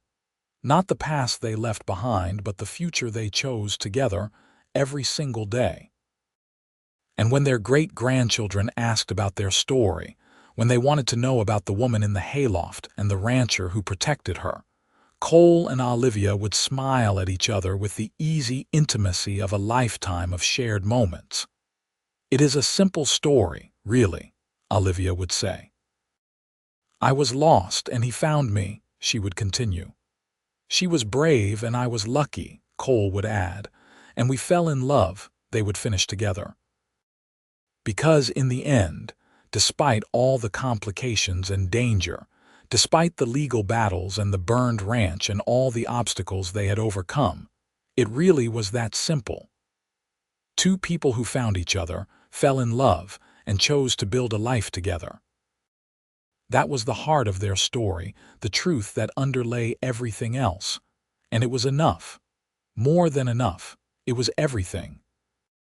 Not the past they left behind, but the future they chose together every single day. And when their great-grandchildren asked about their story, when they wanted to know about the woman in the hayloft and the rancher who protected her, Cole and Olivia would smile at each other with the easy intimacy of a lifetime of shared moments. "It is a simple story, really," Olivia would say. "I was lost and he found me," she would continue. "She was brave and I was lucky," Cole would add, "and we fell in love," they would finish together. Because in the end, despite all the complications and danger, despite the legal battles and the burned ranch and all the obstacles they had overcome, it really was that simple. 2 people who found each other, fell in love, and chose to build a life together. That was the heart of their story, the truth that underlay everything else. And it was enough. More than enough. It was everything.